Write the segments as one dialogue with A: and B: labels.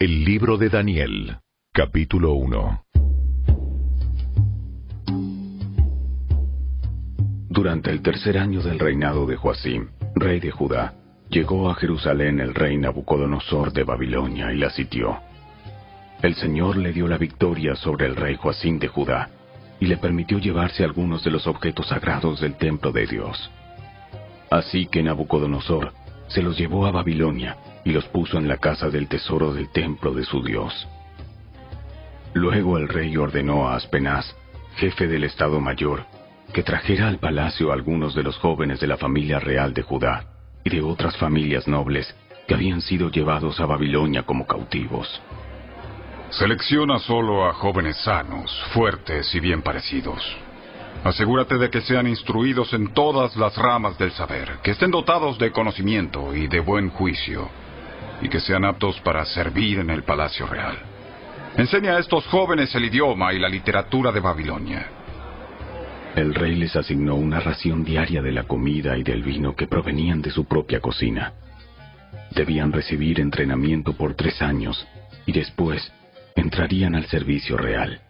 A: El libro de Daniel, capítulo 1.
B: Durante el tercer año del reinado de Joacim, rey de Judá, llegó a Jerusalén el rey Nabucodonosor de Babilonia y la sitió. El Señor le dio la victoria sobre el rey Joacim de Judá y le permitió llevarse algunos de los objetos sagrados del templo de Dios. Así que Nabucodonosor se los llevó a Babilonia y los puso en la casa del tesoro del templo de su Dios. Luego el rey ordenó a Aspenaz, jefe del Estado Mayor, que trajera al palacio a algunos de los jóvenes de la familia real de Judá y de otras familias nobles que habían sido llevados a Babilonia como cautivos.
C: Selecciona solo a jóvenes sanos, fuertes y bien parecidos. Asegúrate de que sean instruidos en todas las ramas del saber, que estén dotados de conocimiento y de buen juicio, y que sean aptos para servir en el palacio real. Enseña a estos jóvenes el idioma y la literatura de Babilonia.
B: El rey les asignó una ración diaria de la comida y del vino que provenían de su propia cocina. Debían recibir entrenamiento por 3 años y después entrarían al servicio real.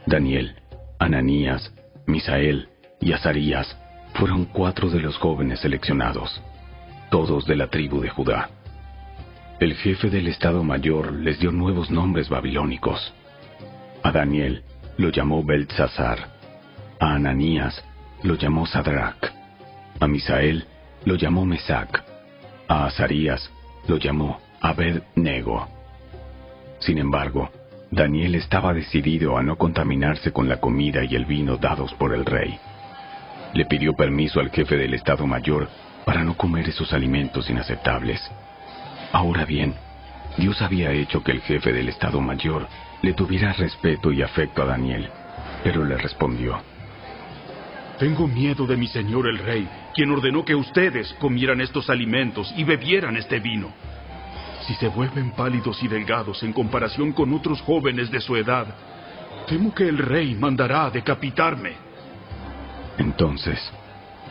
B: Daniel, Ananías, Misael y Azarías fueron 4 de los jóvenes seleccionados, todos de la tribu de Judá. El jefe del Estado Mayor les dio nuevos nombres babilónicos. A Daniel lo llamó Beltsasar, a Ananías lo llamó Sadrach, a Misael lo llamó Mesac, a Azarías lo llamó Abed-nego. Sin embargo, Daniel estaba decidido a no contaminarse con la comida y el vino dados por el rey. Le pidió permiso al jefe del Estado Mayor para no comer esos alimentos inaceptables. Ahora bien, Dios había hecho que el jefe del Estado Mayor le tuviera respeto y afecto a Daniel, pero le respondió:
D: Tengo miedo de mi señor el rey, quien ordenó que ustedes comieran estos alimentos y bebieran este vino. Si se vuelven pálidos y delgados en comparación con otros jóvenes de su edad, temo que el rey mandará a decapitarme.
B: Entonces,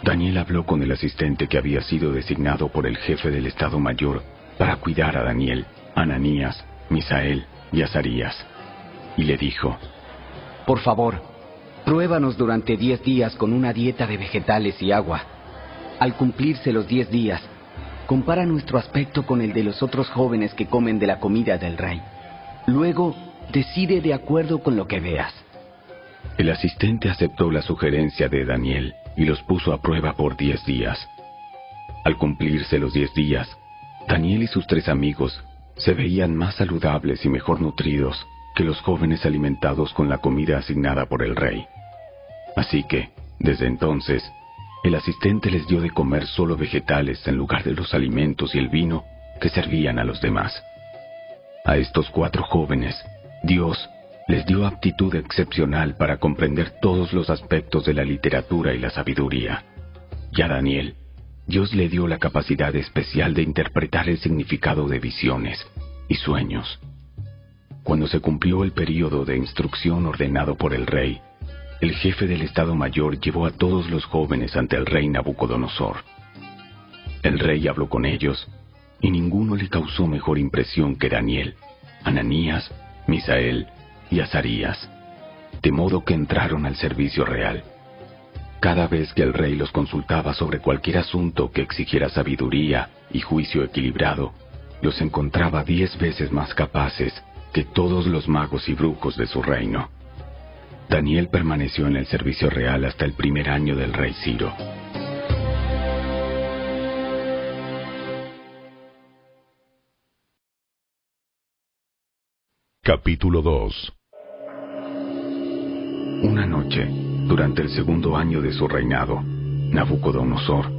B: Daniel habló con el asistente que había sido designado por el jefe del Estado Mayor para cuidar a Daniel, Ananías, Misael y Azarías, y le dijo:
E: Por favor, pruébanos durante 10 días con una dieta de vegetales y agua. Al cumplirse los 10 días, compara nuestro aspecto con el de los otros jóvenes que comen de la comida del rey. Luego, decide de acuerdo con lo que veas.
B: El asistente aceptó la sugerencia de Daniel y los puso a prueba por 10 días. Al cumplirse los 10 días, Daniel y sus 3 amigos se veían más saludables y mejor nutridos que los jóvenes alimentados con la comida asignada por el rey. Así que, desde entonces, el asistente les dio de comer solo vegetales en lugar de los alimentos y el vino que servían a los demás. A estos 4 jóvenes, Dios les dio aptitud excepcional para comprender todos los aspectos de la literatura y la sabiduría. Y a Daniel, Dios le dio la capacidad especial de interpretar el significado de visiones y sueños. Cuando se cumplió el período de instrucción ordenado por el rey, el jefe del Estado Mayor llevó a todos los jóvenes ante el rey Nabucodonosor. El rey habló con ellos, y ninguno le causó mejor impresión que Daniel, Ananías, Misael y Azarías, de modo que entraron al servicio real. Cada vez que el rey los consultaba sobre cualquier asunto que exigiera sabiduría y juicio equilibrado, los encontraba 10 veces más capaces que todos los magos y brujos de su reino. Daniel permaneció en el servicio real hasta el primer año del rey Ciro.
A: Capítulo 2.
B: Una noche, durante el segundo año de su reinado, Nabucodonosor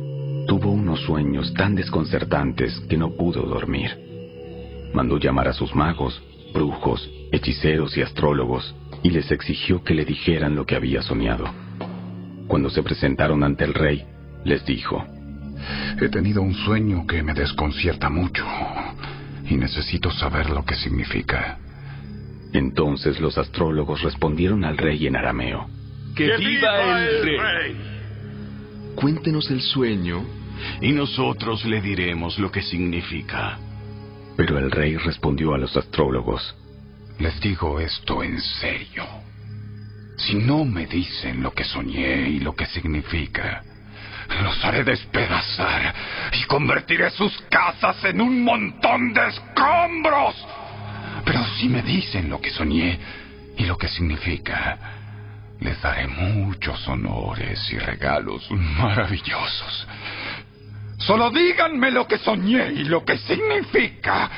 B: tuvo unos sueños tan desconcertantes que no pudo dormir. Mandó llamar a sus magos, brujos, hechiceros y astrólogos, y les exigió que le dijeran lo que había soñado. Cuando se presentaron ante el rey, les dijo:
C: He tenido un sueño que me desconcierta mucho y necesito saber lo que significa.
B: Entonces los astrólogos respondieron al rey en arameo:
D: ¡Que viva el rey!
F: Cuéntenos el sueño y nosotros le diremos lo que significa.
B: Pero el rey respondió a los astrólogos:
C: Les digo esto en serio. Si no me dicen lo que soñé y lo que significa, los haré despedazar y convertiré sus casas en un montón de escombros. Pero si me dicen lo que soñé y lo que significa, les daré muchos honores y regalos maravillosos. Solo díganme lo que soñé y lo que significa.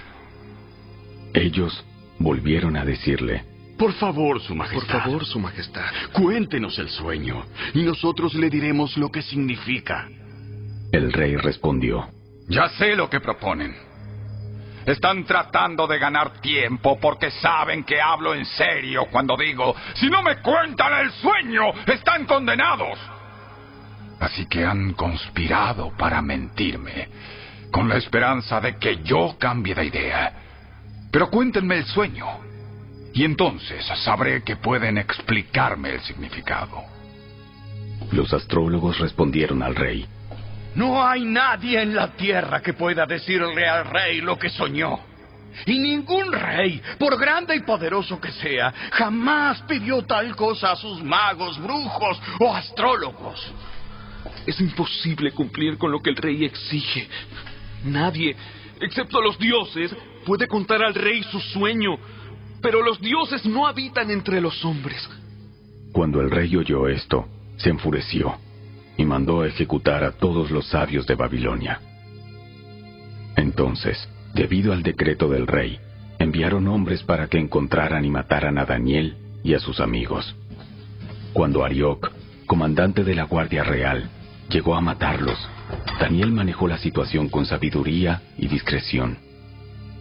B: Ellos volvieron a decirle:
D: Por favor, Su Majestad.
F: Por favor, Su Majestad, cuéntenos el sueño y nosotros le diremos lo que significa.
B: El rey respondió:
C: Ya sé lo que proponen. Están tratando de ganar tiempo porque saben que hablo en serio cuando digo: si no me cuentan el sueño, están condenados. Así que han conspirado para mentirme, con la esperanza de que yo cambie de idea. Pero cuéntenme el sueño, y entonces sabré que pueden explicarme el significado.
B: Los astrólogos respondieron al rey:
F: No hay nadie en la tierra que pueda decirle al rey lo que soñó. Y ningún rey, por grande y poderoso que sea, jamás pidió tal cosa a sus magos, brujos o astrólogos.
D: Es imposible cumplir con lo que el rey exige. Nadie, excepto los dioses, puede contar al rey su sueño. Pero los dioses no habitan entre los hombres.
B: Cuando el rey oyó esto, se enfureció y mandó a ejecutar a todos los sabios de Babilonia. Entonces, debido al decreto del rey, enviaron hombres para que encontraran y mataran a Daniel y a sus amigos. Cuando Arioc, comandante de la Guardia Real, llegó a matarlos, Daniel manejó la situación con sabiduría y discreción.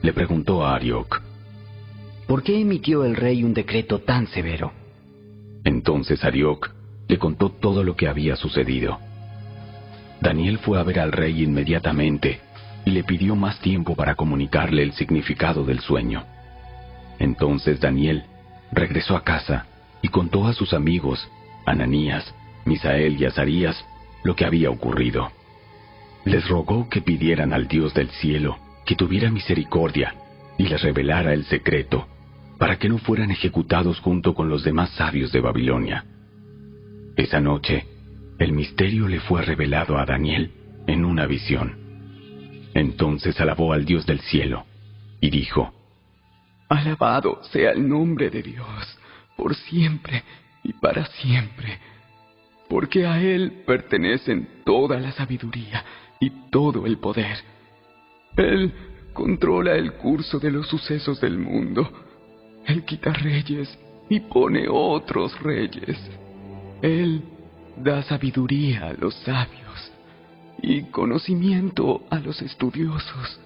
B: Le preguntó a Arioc:
E: ¿Por qué emitió el rey un decreto tan severo?
B: Entonces Arioc le contó todo lo que había sucedido. Daniel fue a ver al rey inmediatamente y le pidió más tiempo para comunicarle el significado del sueño. Entonces Daniel regresó a casa y contó a sus amigos, Ananías, Misael y Azarías, lo que había ocurrido. Les rogó que pidieran al Dios del cielo que tuviera misericordia y les revelara el secreto, para que no fueran ejecutados junto con los demás sabios de Babilonia. Esa noche, el misterio le fue revelado a Daniel en una visión. Entonces alabó al Dios del cielo y dijo:
G: Alabado sea el nombre de Dios, por siempre y para siempre, porque a Él pertenecen toda la sabiduría y todo el poder. Él controla el curso de los sucesos del mundo. Él quita reyes y pone otros reyes. Él da sabiduría a los sabios y conocimiento a los estudiosos.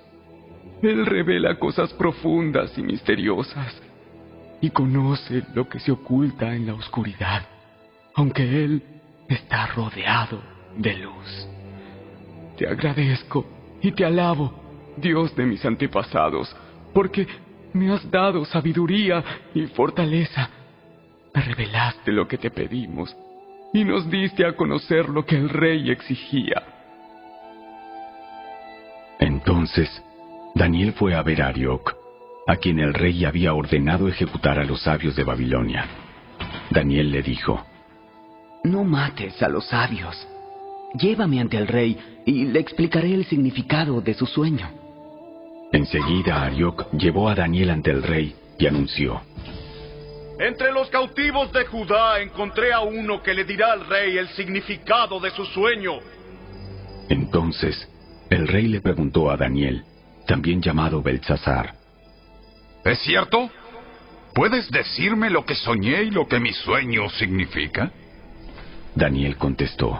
G: Él revela cosas profundas y misteriosas y conoce lo que se oculta en la oscuridad, aunque Él está rodeado de luz. Te agradezco y te alabo, Dios de mis antepasados, porque me has dado sabiduría y fortaleza. Me revelaste lo que te pedimos y nos diste a conocer lo que el rey exigía.
B: Entonces, Daniel fue a ver a Arioc, a quien el rey había ordenado ejecutar a los sabios de Babilonia. Daniel le dijo:
E: No mates a los sabios. Llévame ante el rey y le explicaré el significado de su sueño.
B: Enseguida Arioc llevó a Daniel ante el rey y anunció:
F: Entre los cautivos de Judá encontré a uno que le dirá al rey el significado de su sueño.
B: Entonces, el rey le preguntó a Daniel, también llamado Beltsasar:
C: ¿Es cierto? ¿Puedes decirme lo que soñé y lo que mi sueño significa?
B: Daniel contestó: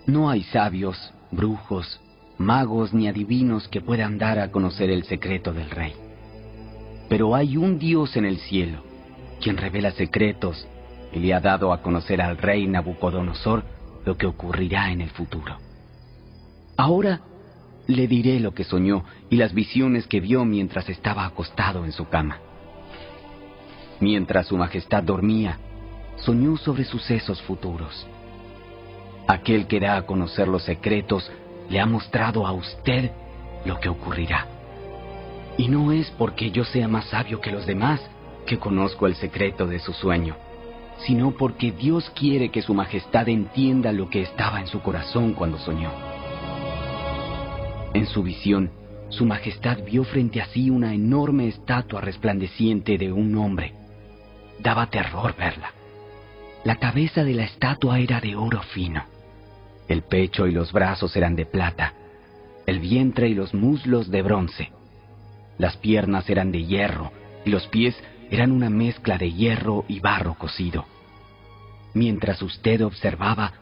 E: No hay sabios, brujos, magos ni adivinos que puedan dar a conocer el secreto del rey. Pero hay un Dios en el cielo, quien revela secretos y le ha dado a conocer al rey Nabucodonosor lo que ocurrirá en el futuro. Ahora le diré lo que soñó y las visiones que vio mientras estaba acostado en su cama. Mientras su majestad dormía, soñó sobre sucesos futuros. Aquel que da a conocer los secretos le ha mostrado a usted lo que ocurrirá. Y no es porque yo sea más sabio que los demás que conozco el secreto de su sueño, sino porque Dios quiere que su majestad entienda lo que estaba en su corazón cuando soñó. En su visión, su majestad vio frente a sí una enorme estatua resplandeciente de un hombre. Daba terror verla. La cabeza de la estatua era de oro fino. El pecho y los brazos eran de plata, el vientre y los muslos de bronce. Las piernas eran de hierro y los pies eran una mezcla de hierro y barro cocido. Mientras usted observaba,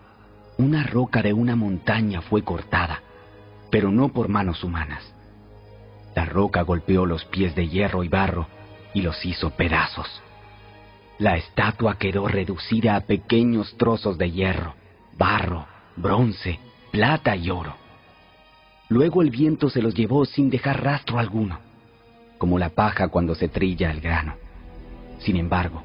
E: una roca de una montaña fue cortada, pero no por manos humanas. La roca golpeó los pies de hierro y barro y los hizo pedazos. La estatua quedó reducida a pequeños trozos de hierro, barro, bronce, plata y oro. Luego el viento se los llevó sin dejar rastro alguno, como la paja cuando se trilla el grano. Sin embargo,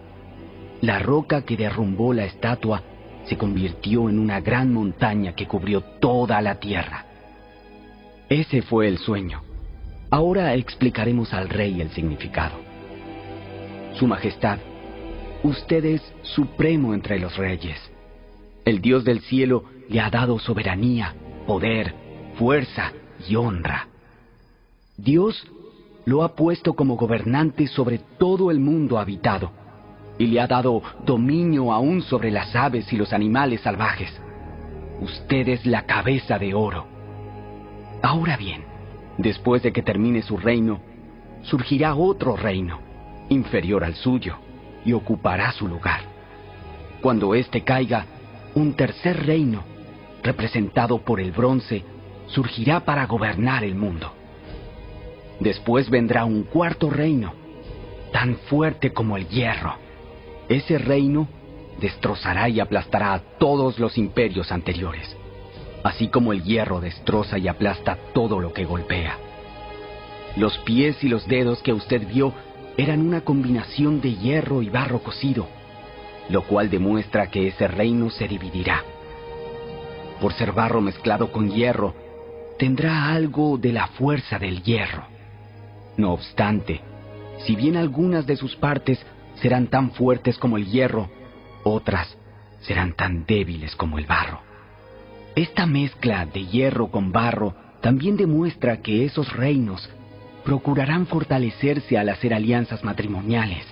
E: la roca que derrumbó la estatua se convirtió en una gran montaña que cubrió toda la tierra. Ese fue el sueño. Ahora explicaremos al rey el significado. Su Majestad, usted es supremo entre los reyes. El Dios del cielo le ha dado soberanía, poder, fuerza y honra. Dios lo ha puesto como gobernante sobre todo el mundo habitado y le ha dado dominio aún sobre las aves y los animales salvajes. Usted es la cabeza de oro. Ahora bien, después de que termine su reino, surgirá otro reino, inferior al suyo, y ocupará su lugar. Cuando éste caiga, un tercer reino, representado por el bronce, surgirá para gobernar el mundo. Después vendrá un cuarto reino, tan fuerte como el hierro. Ese reino destrozará y aplastará a todos los imperios anteriores, así como el hierro destroza y aplasta todo lo que golpea. Los pies y los dedos que usted vio eran una combinación de hierro y barro cocido, lo cual demuestra que ese reino se dividirá. Por ser barro mezclado con hierro, tendrá algo de la fuerza del hierro. No obstante, si bien algunas de sus partes serán tan fuertes como el hierro, otras serán tan débiles como el barro. Esta mezcla de hierro con barro también demuestra que esos reinos procurarán fortalecerse al hacer alianzas matrimoniales,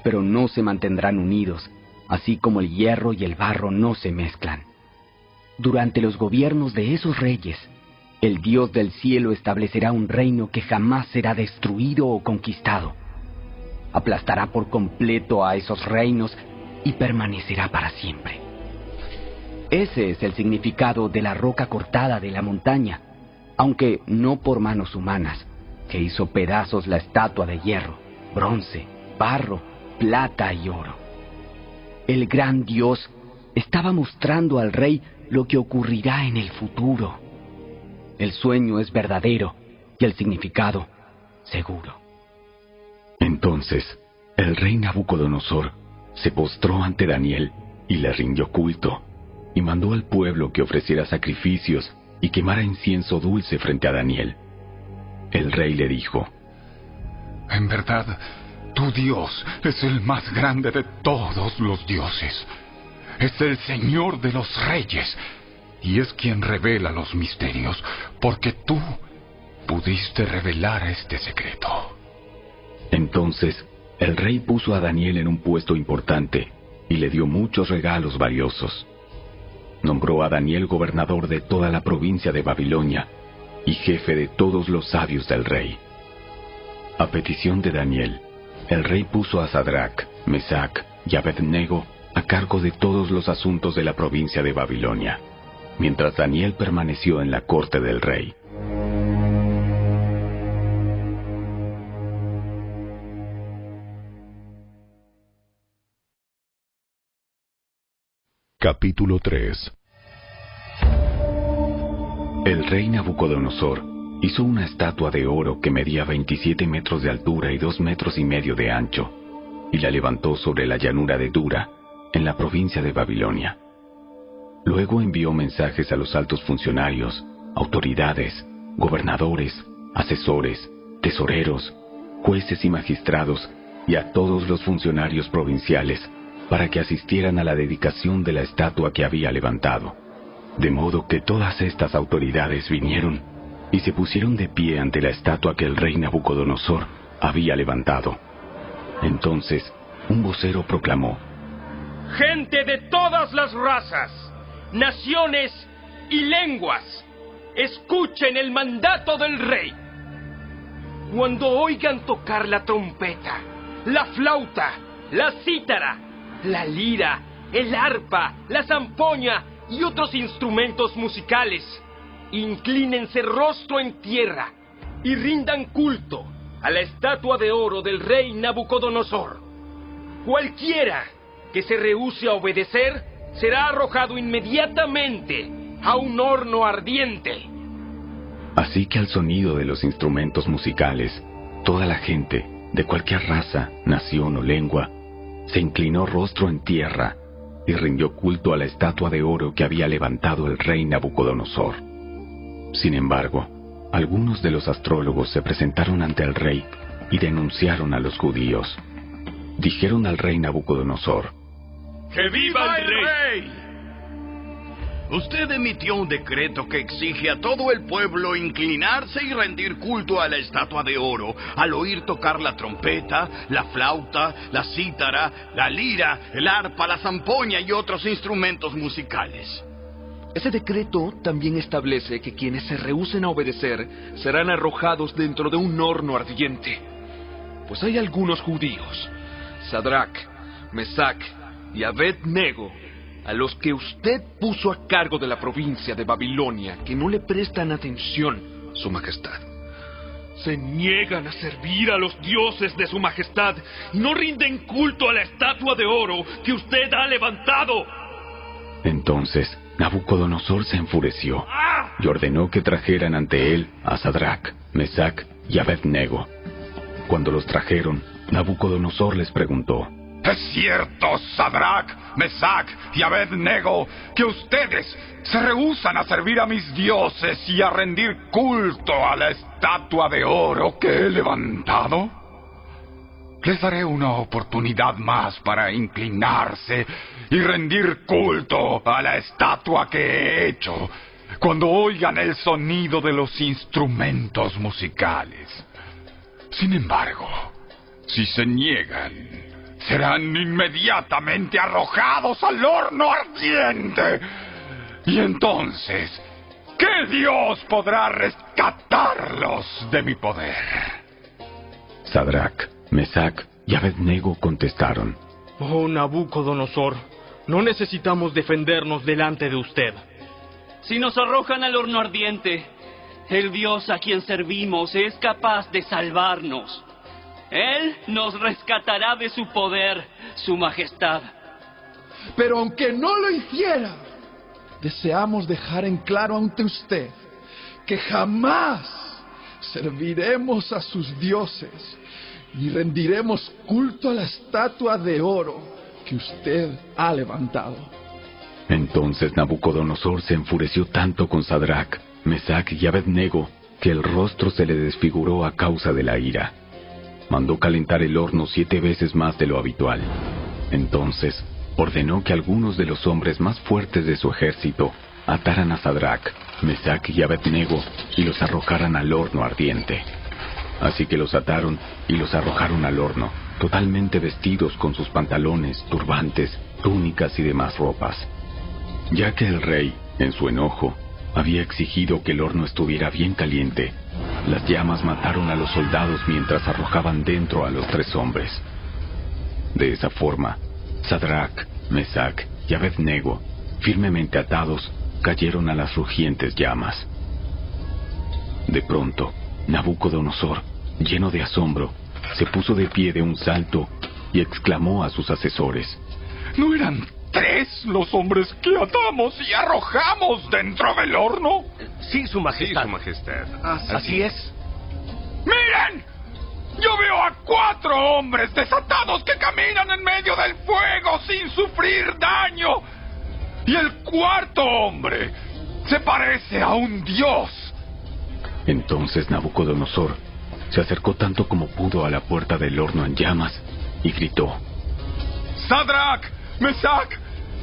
E: pero no se mantendrán unidos, así como el hierro y el barro no se mezclan. Durante los gobiernos de esos reyes, el Dios del cielo establecerá un reino que jamás será destruido o conquistado. Aplastará por completo a esos reinos y permanecerá para siempre. Ese es el significado de la roca cortada de la montaña, aunque no por manos humanas, que hizo pedazos la estatua de hierro, bronce, barro, plata y oro. El gran Dios estaba mostrando al rey lo que ocurrirá en el futuro. El sueño es verdadero y el significado seguro.
B: Entonces, el rey Nabucodonosor se postró ante Daniel y le rindió culto, y mandó al pueblo que ofreciera sacrificios y quemara incienso dulce frente a Daniel. El rey le dijo:
C: En verdad, tu Dios es el más grande de todos los dioses. Es el Señor de los reyes, y es quien revela los misterios, porque tú pudiste revelar este secreto.
B: Entonces, el rey puso a Daniel en un puesto importante y le dio muchos regalos valiosos. Nombró a Daniel gobernador de toda la provincia de Babilonia y jefe de todos los sabios del rey. A petición de Daniel, el rey puso a Sadrach, Mesach y Abednego a cargo de todos los asuntos de la provincia de Babilonia, mientras Daniel permaneció en la corte del rey.
A: Capítulo 3.
B: El rey Nabucodonosor hizo una estatua de oro que medía 27 metros de altura y 2,5 metros de ancho, y la levantó sobre la llanura de Dura, en la provincia de Babilonia. Luego envió mensajes a los altos funcionarios, autoridades, gobernadores, asesores, tesoreros, jueces y magistrados, y a todos los funcionarios provinciales, para que asistieran a la dedicación de la estatua que había levantado. De modo que todas estas autoridades vinieron y se pusieron de pie ante la estatua que el rey Nabucodonosor había levantado. Entonces, un vocero proclamó:
H: Gente de todas las razas, naciones y lenguas, escuchen el mandato del rey. Cuando oigan tocar la trompeta, la flauta, la cítara, la lira, el arpa, la zampoña y otros instrumentos musicales, inclínense rostro en tierra y rindan culto a la estatua de oro del rey Nabucodonosor. Cualquiera que se rehúse a obedecer será arrojado inmediatamente a un horno ardiente.
B: Así que al sonido de los instrumentos musicales, toda la gente, de cualquier raza, nación o lengua, se inclinó rostro en tierra y rindió culto a la estatua de oro que había levantado el rey Nabucodonosor. Sin embargo, algunos de los astrólogos se presentaron ante el rey y denunciaron a los judíos. Dijeron al rey Nabucodonosor:
F: ¡Que viva el rey! Usted emitió un decreto que exige a todo el pueblo inclinarse y rendir culto a la estatua de oro al oír tocar la trompeta, la flauta, la cítara, la lira, el arpa, la zampoña y otros instrumentos musicales.
I: Ese decreto también establece que quienes se rehúsen a obedecer serán arrojados dentro de un horno ardiente. Pues hay algunos judíos, Sadrach, Mesach y Abed-Nego, a los que usted puso a cargo de la provincia de Babilonia, que no le prestan atención, Su Majestad. Se niegan a servir a los dioses de Su Majestad y no rinden culto a la estatua de oro que usted ha levantado.
B: Entonces Nabucodonosor se enfureció y ordenó que trajeran ante él a Sadrach, Mesach y Abed-Nego. Cuando los trajeron, Nabucodonosor les preguntó:
C: ¿Es cierto, Sadrach, Mesach y Abed-Nego, que ustedes se rehúsan a servir a mis dioses y a rendir culto a la estatua de oro que he levantado? Les daré una oportunidad más para inclinarse y rendir culto a la estatua que he hecho, cuando oigan el sonido de los instrumentos musicales. Sin embargo, si se niegan, serán inmediatamente arrojados al horno ardiente. Y entonces, ¿qué Dios podrá rescatarlos de mi poder?
B: Sadrach, Mesach y Abed-Nego contestaron:
J: Oh Nabucodonosor, no necesitamos defendernos delante de usted.
K: Si nos arrojan al horno ardiente, el Dios a quien servimos es capaz de salvarnos. Él nos rescatará de su poder, Su Majestad.
L: Pero aunque no lo hiciera, deseamos dejar en claro ante usted que jamás serviremos a sus dioses y rendiremos culto a la estatua de oro que usted ha levantado.
B: Entonces Nabucodonosor se enfureció tanto con Sadrach, Mesach y Abed-Nego que el rostro se le desfiguró a causa de la ira. Mandó calentar el horno 7 veces más de lo habitual. Entonces ordenó que algunos de los hombres más fuertes de su ejército ataran a Sadrach, Mesach y Abed-Nego y los arrojaran al horno ardiente. Así que los ataron y los arrojaron al horno, totalmente vestidos con sus pantalones, turbantes, túnicas y demás ropas. Ya que el rey, en su enojo, había exigido que el horno estuviera bien caliente, las llamas mataron a los soldados mientras arrojaban dentro a los 3 hombres. De esa forma, Sadrach, Mesach y Abed-Nego, firmemente atados, cayeron a las rugientes llamas. De pronto, Nabucodonosor, lleno de asombro, se puso de pie de un salto y exclamó a sus asesores:
C: ¿No eran 3 los hombres que atamos y arrojamos dentro del horno?
H: Sí, Su Majestad.
C: Sí, Su Majestad.
H: Así es.
C: ¡Miren! Yo veo a 4 hombres desatados que caminan en medio del fuego sin sufrir daño. Y el 4.º hombre se parece a un dios.
B: Entonces Nabucodonosor se acercó tanto como pudo a la puerta del horno en llamas y gritó:
C: Sadrach, Mesach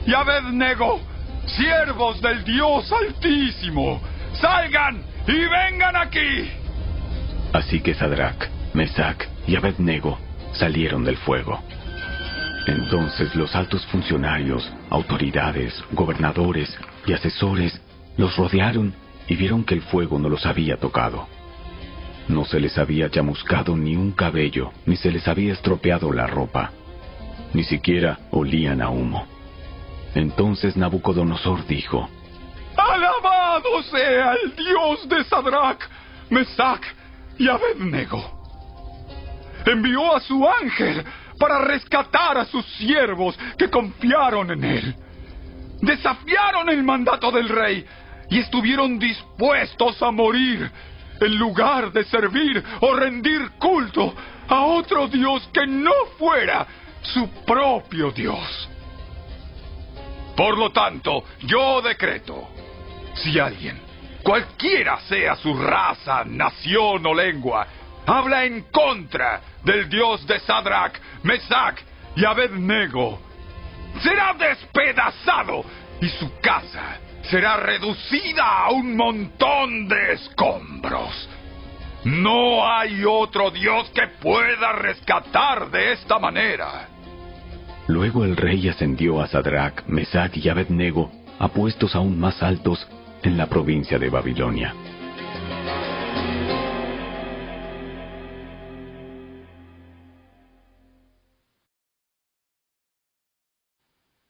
C: y Abednego, siervos del Dios Altísimo, salgan y vengan aquí.
B: Así que Sadrach, Mesach y Abednego salieron del fuego. Entonces los altos funcionarios, autoridades, gobernadores y asesores los rodearon y vieron que el fuego no los había tocado. No se les había chamuscado ni un cabello, ni se les había estropeado la ropa. Ni siquiera olían a humo. Entonces Nabucodonosor dijo:
C: ¡Alabado sea el Dios de Sadrach, Mesach y Abednego! Envió a su ángel para rescatar a sus siervos que confiaron en él. Desafiaron el mandato del rey y estuvieron dispuestos a morir en lugar de servir o rendir culto a otro Dios que no fuera su propio Dios. Por lo tanto, yo decreto: si alguien, cualquiera sea su raza, nación o lengua, habla en contra del Dios de Sadrach, Mesach y Abednego, será despedazado y su casa será reducida a un montón de escombros. No hay otro Dios que pueda rescatar de esta manera.
B: Luego el rey ascendió a Sadrach, Mesach y Abednego a puestos aún más altos en la provincia de Babilonia.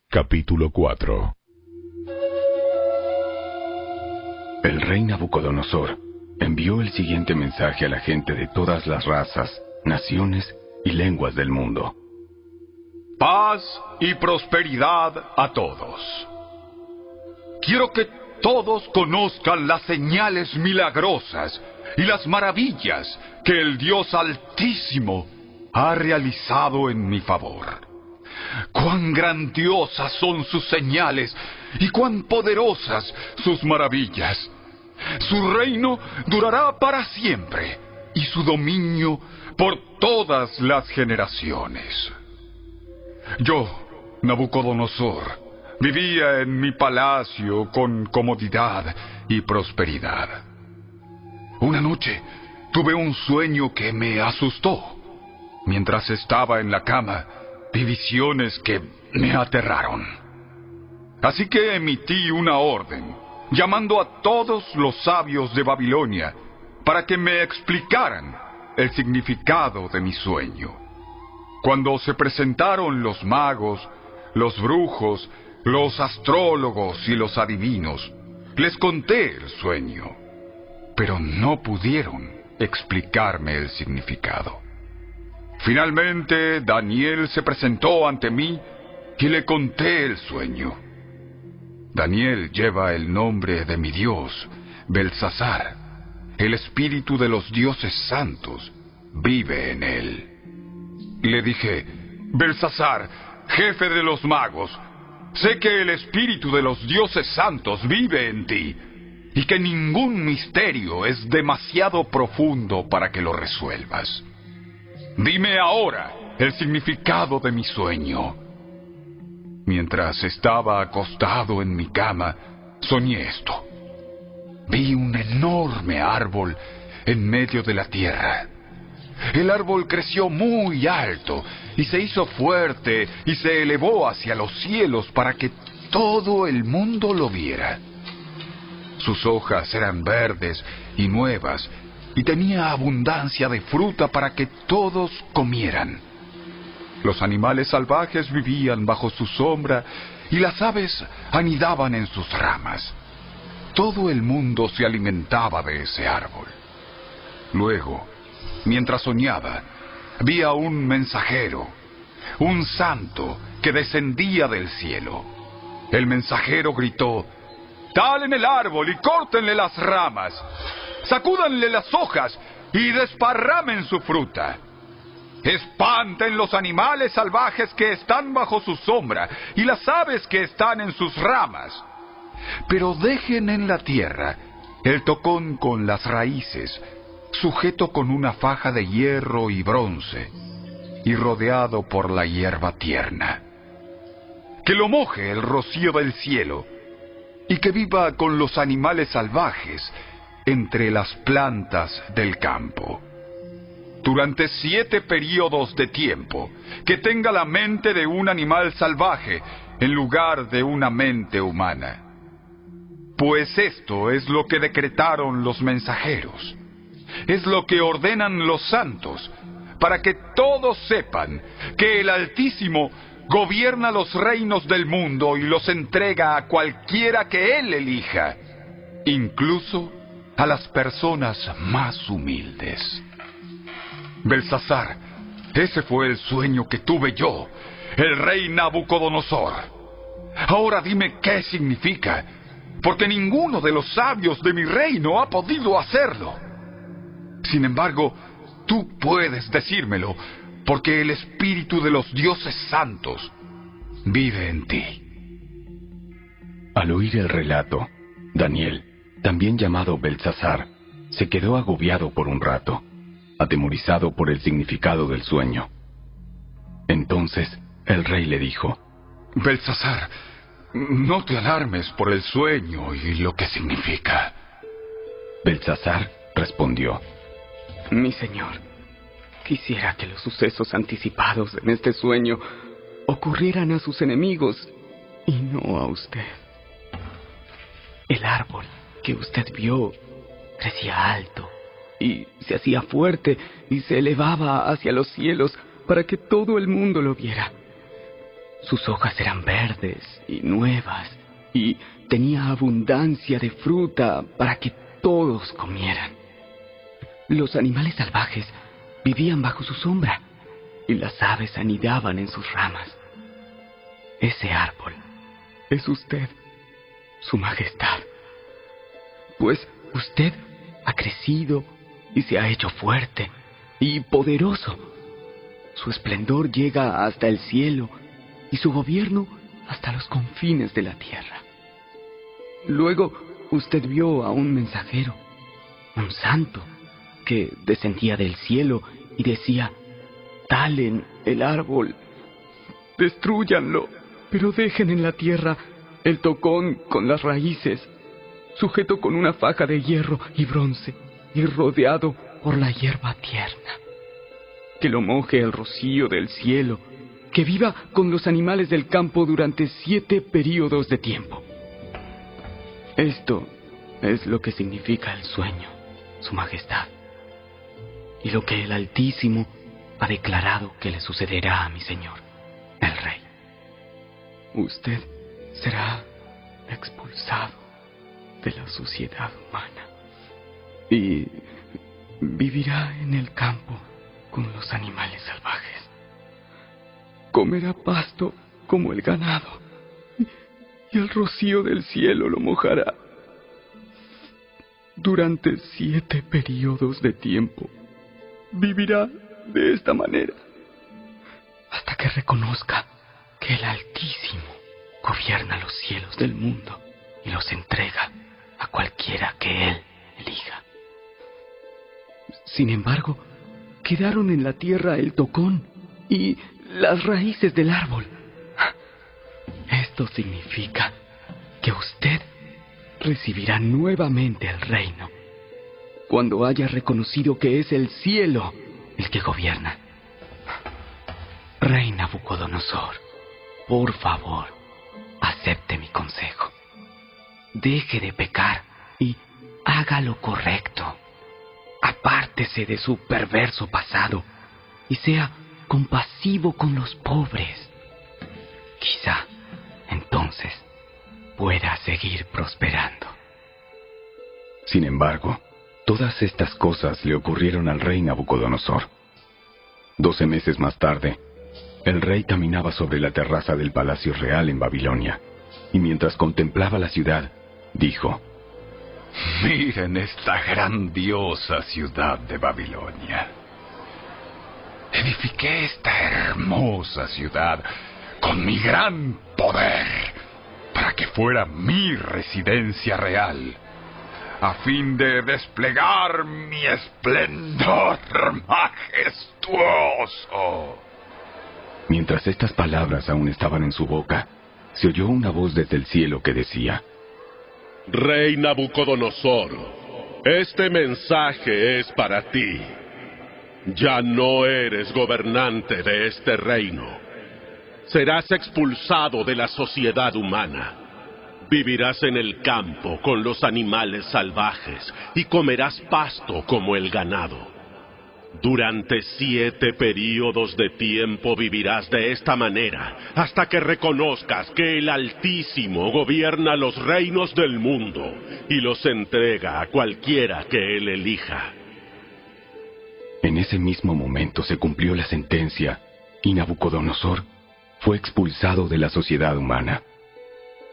A: Capítulo 4.
B: El rey Nabucodonosor envió el siguiente mensaje a la gente de todas las razas, naciones y lenguas del mundo:
C: Paz y prosperidad a todos. Quiero que todos conozcan las señales milagrosas y las maravillas que el Dios Altísimo ha realizado en mi favor. Cuán grandiosas son sus señales y cuán poderosas sus maravillas. Su reino durará para siempre y su dominio por todas las generaciones. Yo, Nabucodonosor, vivía en mi palacio con comodidad y prosperidad. Una noche tuve un sueño que me asustó. Mientras estaba en la cama, vi visiones que me aterraron. Así que emití una orden, llamando a todos los sabios de Babilonia para que me explicaran el significado de mi sueño. Cuando se presentaron los magos, los brujos, los astrólogos y los adivinos, les conté el sueño, pero no pudieron explicarme el significado. Finalmente, Daniel se presentó ante mí y le conté el sueño. Daniel lleva el nombre de mi Dios, Belsasar. El espíritu de los dioses santos vive en él. Le dije: Belsasar, jefe de los magos, sé que el espíritu de los dioses santos vive en ti y que ningún misterio es demasiado profundo para que lo resuelvas. Dime ahora el significado de mi sueño. Mientras estaba acostado en mi cama, soñé esto. Vi un enorme árbol en medio de la tierra. El árbol creció muy alto y se hizo fuerte y se elevó hacia los cielos para que todo el mundo lo viera. Sus hojas eran verdes y nuevas y tenía abundancia de fruta para que todos comieran. Los animales salvajes vivían bajo su sombra y las aves anidaban en sus ramas. Todo el mundo se alimentaba de ese árbol. Luego, mientras soñaba, vi a un mensajero, un santo que descendía del cielo. El mensajero gritó: «Talen el árbol y córtenle las ramas, sacúdanle las hojas y desparramen su fruta. Espanten los animales salvajes que están bajo su sombra y las aves que están en sus ramas. Pero dejen en la tierra el tocón con las raíces, sujeto con una faja de hierro y bronce, y rodeado por la hierba tierna. Que lo moje el rocío del cielo, y que viva con los animales salvajes entre las plantas del campo. Durante 7 períodos de tiempo, que tenga la mente de un animal salvaje en lugar de una mente humana. Pues esto es lo que decretaron los mensajeros. Es lo que ordenan los santos, para que todos sepan que el Altísimo gobierna los reinos del mundo y los entrega a cualquiera que Él elija, incluso a las personas más humildes. Belsasar, ese fue el sueño que tuve yo, el rey Nabucodonosor. Ahora dime qué significa, porque ninguno de los sabios de mi reino ha podido hacerlo. Sin embargo, tú puedes decírmelo, porque el espíritu de los dioses santos vive en ti.
B: Al oír el relato, Daniel, también llamado Belsasar, se quedó agobiado por un rato, atemorizado por el significado del sueño. Entonces el rey le dijo:
C: Belsasar, no te alarmes por el sueño y lo que significa.
B: Belsasar respondió:
G: Mi señor, quisiera que los sucesos anticipados en este sueño ocurrieran a sus enemigos y no a usted. El árbol que usted vio crecía alto y se hacía fuerte y se elevaba hacia los cielos para que todo el mundo lo viera. Sus hojas eran verdes y nuevas y tenía abundancia de fruta para que todos comieran. Los animales salvajes vivían bajo su sombra y las aves anidaban en sus ramas. Ese árbol es usted, Su Majestad. Pues usted ha crecido y se ha hecho fuerte y poderoso. Su esplendor llega hasta el cielo y su gobierno hasta los confines de la tierra. Luego usted vio a un mensajero, un santo, que descendía del cielo y decía: talen el árbol, destrúyanlo, pero dejen en la tierra el tocón con las raíces, sujeto con una faja de hierro y bronce y rodeado por la hierba tierna. Que lo moje el rocío del cielo, que viva con los animales del campo durante 7 períodos de tiempo. Esto es lo que significa el sueño, Su Majestad, y lo que el Altísimo ha declarado que le sucederá a mi señor, el rey. Usted será expulsado de la sociedad humana y vivirá en el campo con los animales salvajes. Comerá pasto como el ganado y el rocío del cielo lo mojará. Durante 7 períodos de tiempo vivirá de esta manera hasta que reconozca que el Altísimo gobierna los cielos del mundo y los entrega a cualquiera que Él elija. Sin embargo, quedaron en la tierra el tocón y las raíces del árbol. Esto significa que usted recibirá nuevamente el reino cuando haya reconocido que es el cielo el que gobierna. Rey Nabucodonosor, por favor, acepte mi consejo. Deje de pecar y haga lo correcto. Apártese de su perverso pasado y sea compasivo con los pobres. Quizá entonces pueda seguir prosperando.
B: Sin embargo, todas estas cosas le ocurrieron al rey Nabucodonosor. 12 meses más tarde, el rey caminaba sobre la terraza del palacio real en Babilonia, y mientras contemplaba la ciudad, dijo:
C: Miren esta grandiosa ciudad de Babilonia. Edifiqué esta hermosa ciudad con mi gran poder para que fuera mi residencia real. a fin de desplegar mi esplendor majestuoso.
B: Mientras estas palabras aún estaban en su boca, se oyó una voz desde el cielo que decía:
M: Rey Nabucodonosor, este mensaje es para ti. Ya no eres gobernante de este reino. Serás expulsado de la sociedad humana. Vivirás en el campo con los animales salvajes y comerás pasto como el ganado. Durante 7 períodos de tiempo vivirás de esta manera, hasta que reconozcas que el Altísimo gobierna los reinos del mundo y los entrega a cualquiera que él elija.
B: En ese mismo momento se cumplió la sentencia y Nabucodonosor fue expulsado de la sociedad humana.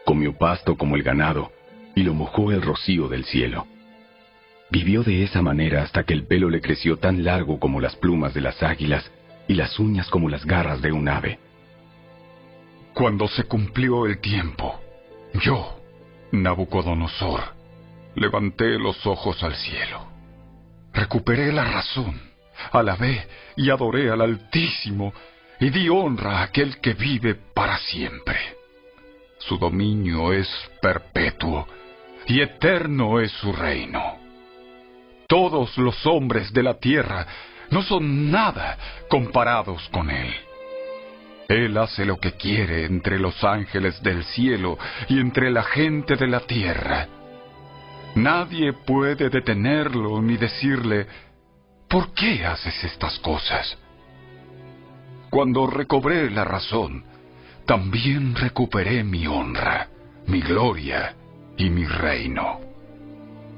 B: Comió pasto como el ganado y lo mojó el rocío del cielo. Vivió de esa manera hasta que el pelo le creció tan largo como las plumas de las águilas y las uñas como las garras de un ave.
C: Cuando se cumplió el tiempo, yo, Nabucodonosor, levanté los ojos al cielo. Recuperé la razón, alabé y adoré al Altísimo y di honra a aquel que vive para siempre. Su dominio es perpetuo y eterno es su reino. Todos los hombres de la tierra no son nada comparados con él. Él hace lo que quiere entre los ángeles del cielo y entre la gente de la tierra. Nadie puede detenerlo ni decirle: ¿por qué haces estas cosas? Cuando recobré la razón, también recuperé mi honra, mi gloria y mi reino.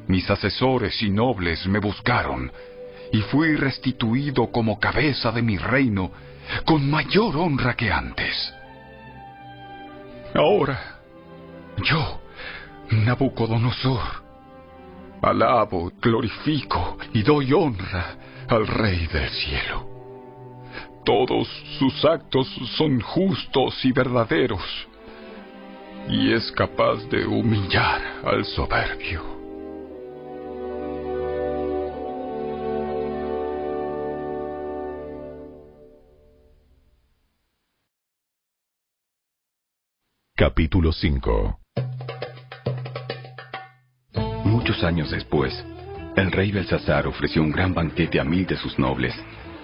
C: Mis asesores y nobles me buscaron, y fui restituido como cabeza de mi reino, con mayor honra que antes. Ahora, yo, Nabucodonosor, alabo, glorifico y doy honra al Rey del cielo. Todos sus actos son justos y verdaderos, y es capaz de humillar al soberbio.
A: Capítulo 5.
B: Muchos años después, el rey Belsasar ofreció un gran banquete a 1000 de sus nobles,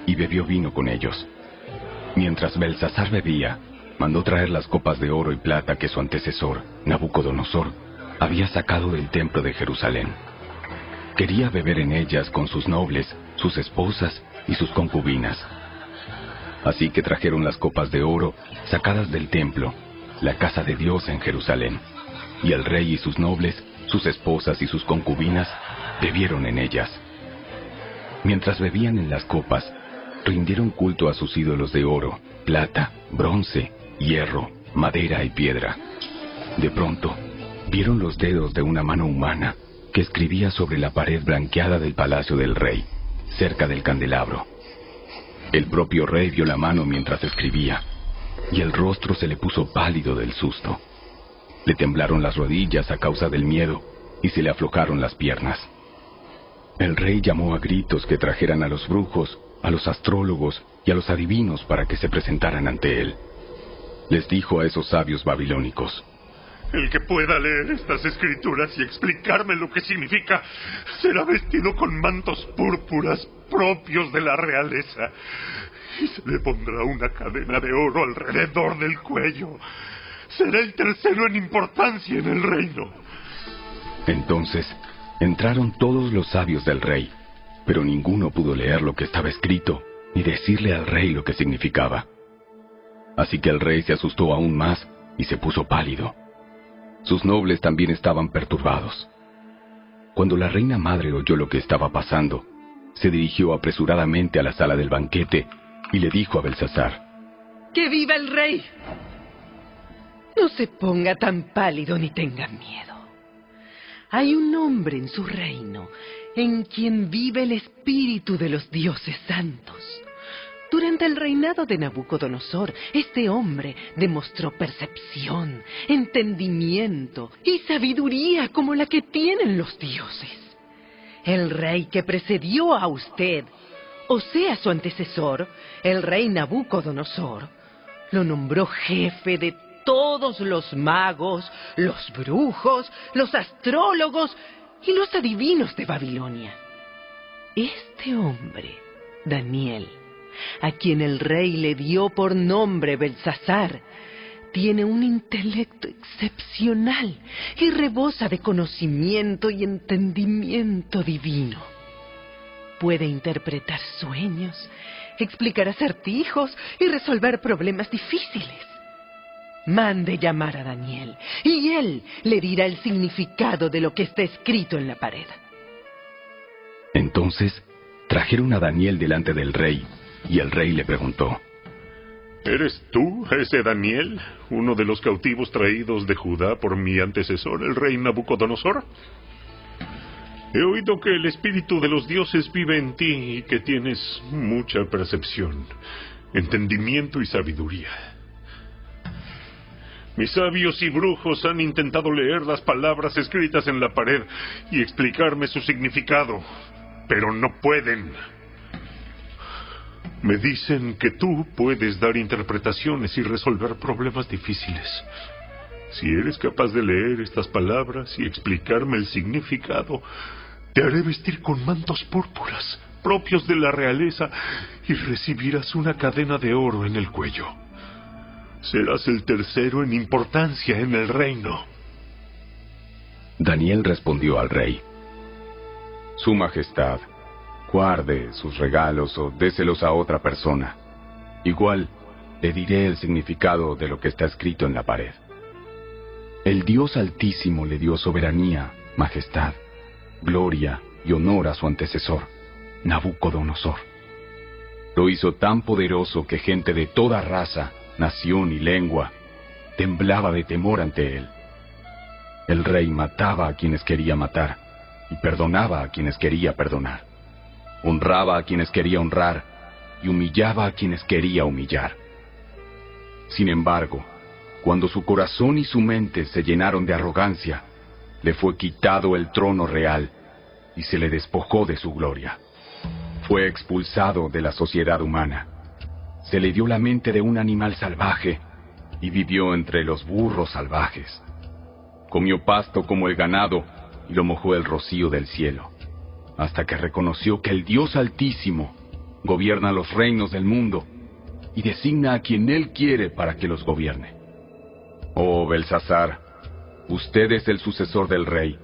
B: y bebió vino con ellos. Mientras Belsasar bebía, mandó traer las copas de oro y plata que su antecesor, Nabucodonosor, había sacado del templo de Jerusalén. Quería beber en ellas con sus nobles, sus esposas y sus concubinas. Así que trajeron las copas de oro sacadas del templo, la casa de Dios en Jerusalén, y el rey y sus nobles, sus esposas y sus concubinas, bebieron en ellas. Mientras bebían en las copas, rindieron culto a sus ídolos de oro, plata, bronce, hierro, madera y piedra. De pronto, vieron los dedos de una mano humana que escribía sobre la pared blanqueada del palacio del rey, cerca del candelabro. El propio rey vio la mano mientras escribía, y el rostro se le puso pálido del susto. Le temblaron las rodillas a causa del miedo, y se le aflojaron las piernas. El rey llamó a gritos que trajeran a los brujos, a los astrólogos y a los adivinos para que se presentaran ante él. Les dijo a esos sabios babilónicos:
N: el que pueda leer estas escrituras y explicarme lo que significa, será vestido con mantos púrpuras propios de la realeza, y se le pondrá una cadena de oro alrededor del cuello. Será el tercero en importancia en el reino.
B: Entonces entraron todos los sabios del rey, pero ninguno pudo leer lo que estaba escrito, ni decirle al rey lo que significaba. Así que el rey se asustó aún más y se puso pálido. Sus nobles también estaban perturbados. Cuando la reina madre oyó lo que estaba pasando, se dirigió apresuradamente a la sala del banquete y le dijo a Belsasar:
O: ¡que viva el rey! No se ponga tan pálido ni tenga miedo. Hay un hombre en su reino en quien vive el espíritu de los dioses santos. Tú Durante el reinado de Nabucodonosor, este hombre demostró percepción, entendimiento y sabiduría como la que tienen los dioses. El rey que precedió a usted, o sea, su antecesor, el rey Nabucodonosor, lo nombró jefe de todos los magos, los brujos, los astrólogos y los adivinos de Babilonia. Este hombre, Daniel, a quien el rey le dio por nombre Belsasar, tiene un intelecto excepcional y rebosa de conocimiento y entendimiento divino. Puede interpretar sueños, explicar acertijos y resolver problemas difíciles. Mande llamar a Daniel y él le dirá el significado de lo que está escrito en la pared.
B: Entonces trajeron a Daniel delante del rey, y el rey le preguntó:
N: ¿Eres tú, ese Daniel, uno de los cautivos traídos de Judá por mi antecesor, el rey Nabucodonosor? He oído que el espíritu de los dioses vive en ti y que tienes mucha percepción, entendimiento y sabiduría. Mis sabios y brujos han intentado leer las palabras escritas en la pared y explicarme su significado, pero no pueden. Me dicen que tú puedes dar interpretaciones y resolver problemas difíciles. Si eres capaz de leer estas palabras y explicarme el significado, te haré vestir con mantos púrpuras propios de la realeza y recibirás una cadena de oro en el cuello. Serás el tercero en importancia en el reino.
B: Daniel respondió al rey: Su Majestad, guarde sus regalos o déselos a otra persona. Igual le diré el significado de lo que está escrito en la pared. El Dios Altísimo le dio soberanía, majestad, gloria y honor a su antecesor, Nabucodonosor. Lo hizo tan poderoso que gente de toda raza, nación y lengua temblaba de temor ante él. El rey mataba a quienes quería matar y perdonaba a quienes quería perdonar. Honraba a quienes quería honrar y humillaba a quienes quería humillar. Sin embargo, cuando su corazón y su mente se llenaron de arrogancia, le fue quitado el trono real y se le despojó de su gloria. Fue expulsado de la sociedad humana. Se le dio la mente de un animal salvaje y vivió entre los burros salvajes. Comió pasto como el ganado y lo mojó el rocío del cielo, hasta que reconoció que el Dios Altísimo gobierna los reinos del mundo y designa a quien Él quiere para que los gobierne. Oh Belsasar, usted es el sucesor del rey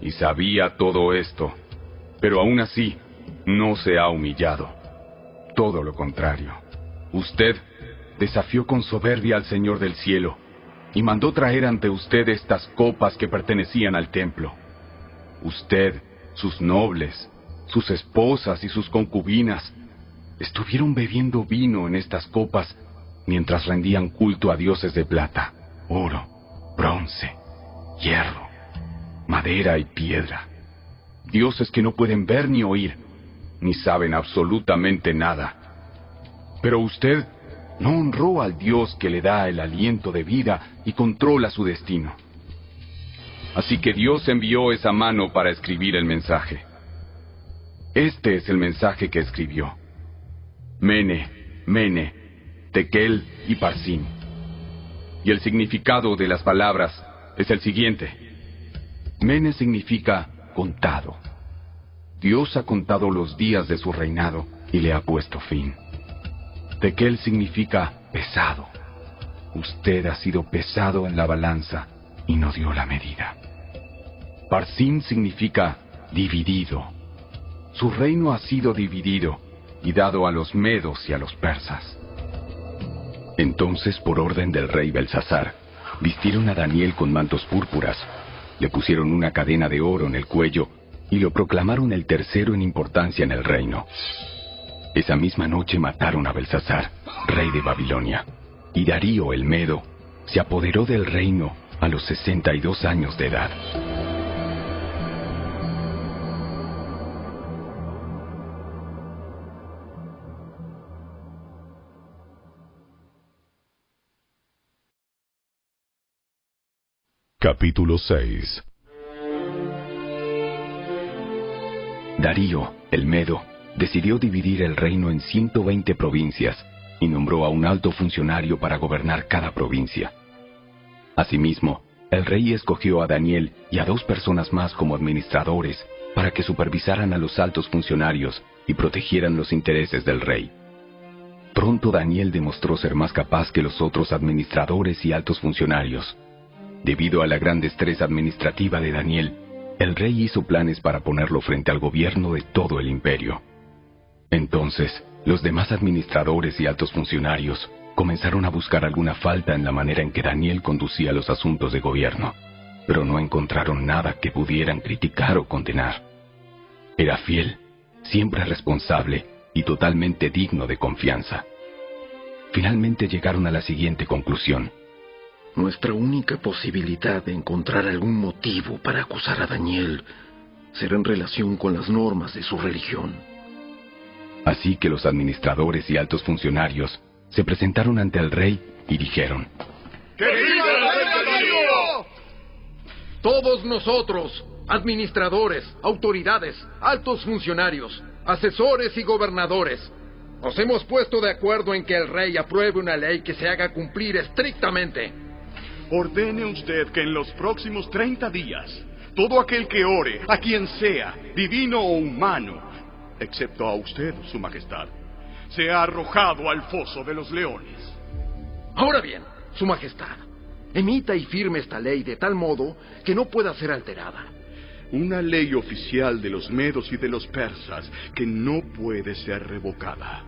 B: y sabía todo esto, pero aún así no se ha humillado. Todo lo contrario. Usted desafió con soberbia al Señor del cielo y mandó traer ante usted estas copas que pertenecían al templo. Usted, sus nobles, sus esposas y sus concubinas estuvieron bebiendo vino en estas copas mientras rendían culto a dioses de plata, oro, bronce, hierro, madera y piedra. Dioses que no pueden ver ni oír, ni saben absolutamente nada. Pero usted no honró al Dios que le da el aliento de vida y controla su destino. Así que Dios envió esa mano para escribir el mensaje. Este es el mensaje que escribió: Mene, Mene, Tekel y Parsin. Y el significado de las palabras es el siguiente. Mene significa contado. Dios ha contado los días de su reinado y le ha puesto fin. Tekel significa pesado. Usted ha sido pesado en la balanza y no dio la medida. Parsin significa dividido. Su reino ha sido dividido y dado a los medos y a los persas. Entonces, por orden del rey Belsasar, vistieron a Daniel con mantos púrpuras, le pusieron una cadena de oro en el cuello y lo proclamaron el tercero en importancia en el reino. Esa misma noche mataron a Belsasar, rey de Babilonia, y Darío el Medo se apoderó del reino a los 62 años de edad.
A: Capítulo 6.
B: Darío, el Medo, decidió dividir el reino en 120 provincias y nombró a un alto funcionario para gobernar cada provincia. Asimismo, el rey escogió a Daniel y a 2 personas más como administradores para que supervisaran a los altos funcionarios y protegieran los intereses del rey. Pronto Daniel demostró ser más capaz que los otros administradores y altos funcionarios. Debido a la gran destreza administrativa de Daniel, el rey hizo planes para ponerlo frente al gobierno de todo el imperio. Entonces, los demás administradores y altos funcionarios comenzaron a buscar alguna falta en la manera en que Daniel conducía los asuntos de gobierno, pero no encontraron nada que pudieran criticar o condenar. Era fiel, siempre responsable y totalmente digno de confianza. Finalmente llegaron a la siguiente conclusión.
P: Nuestra única posibilidad de encontrar algún motivo para acusar a Daniel será en relación con las normas de su religión.
B: Así que los administradores y altos funcionarios se presentaron ante el rey y dijeron:
Q: ¡Que viva el rey Darío!
I: Todos nosotros, administradores, autoridades, altos funcionarios, asesores y gobernadores, nos hemos puesto de acuerdo en que el rey apruebe una ley que se haga cumplir estrictamente.
D: Ordene usted que en los próximos 30 días, todo aquel que ore, a quien sea, divino o humano, excepto a usted, su majestad, sea arrojado al foso de los leones.
I: Ahora bien, su majestad, emita y firme esta ley de tal modo que no pueda ser alterada.
D: Una ley oficial de los medos y de los persas que no puede ser revocada.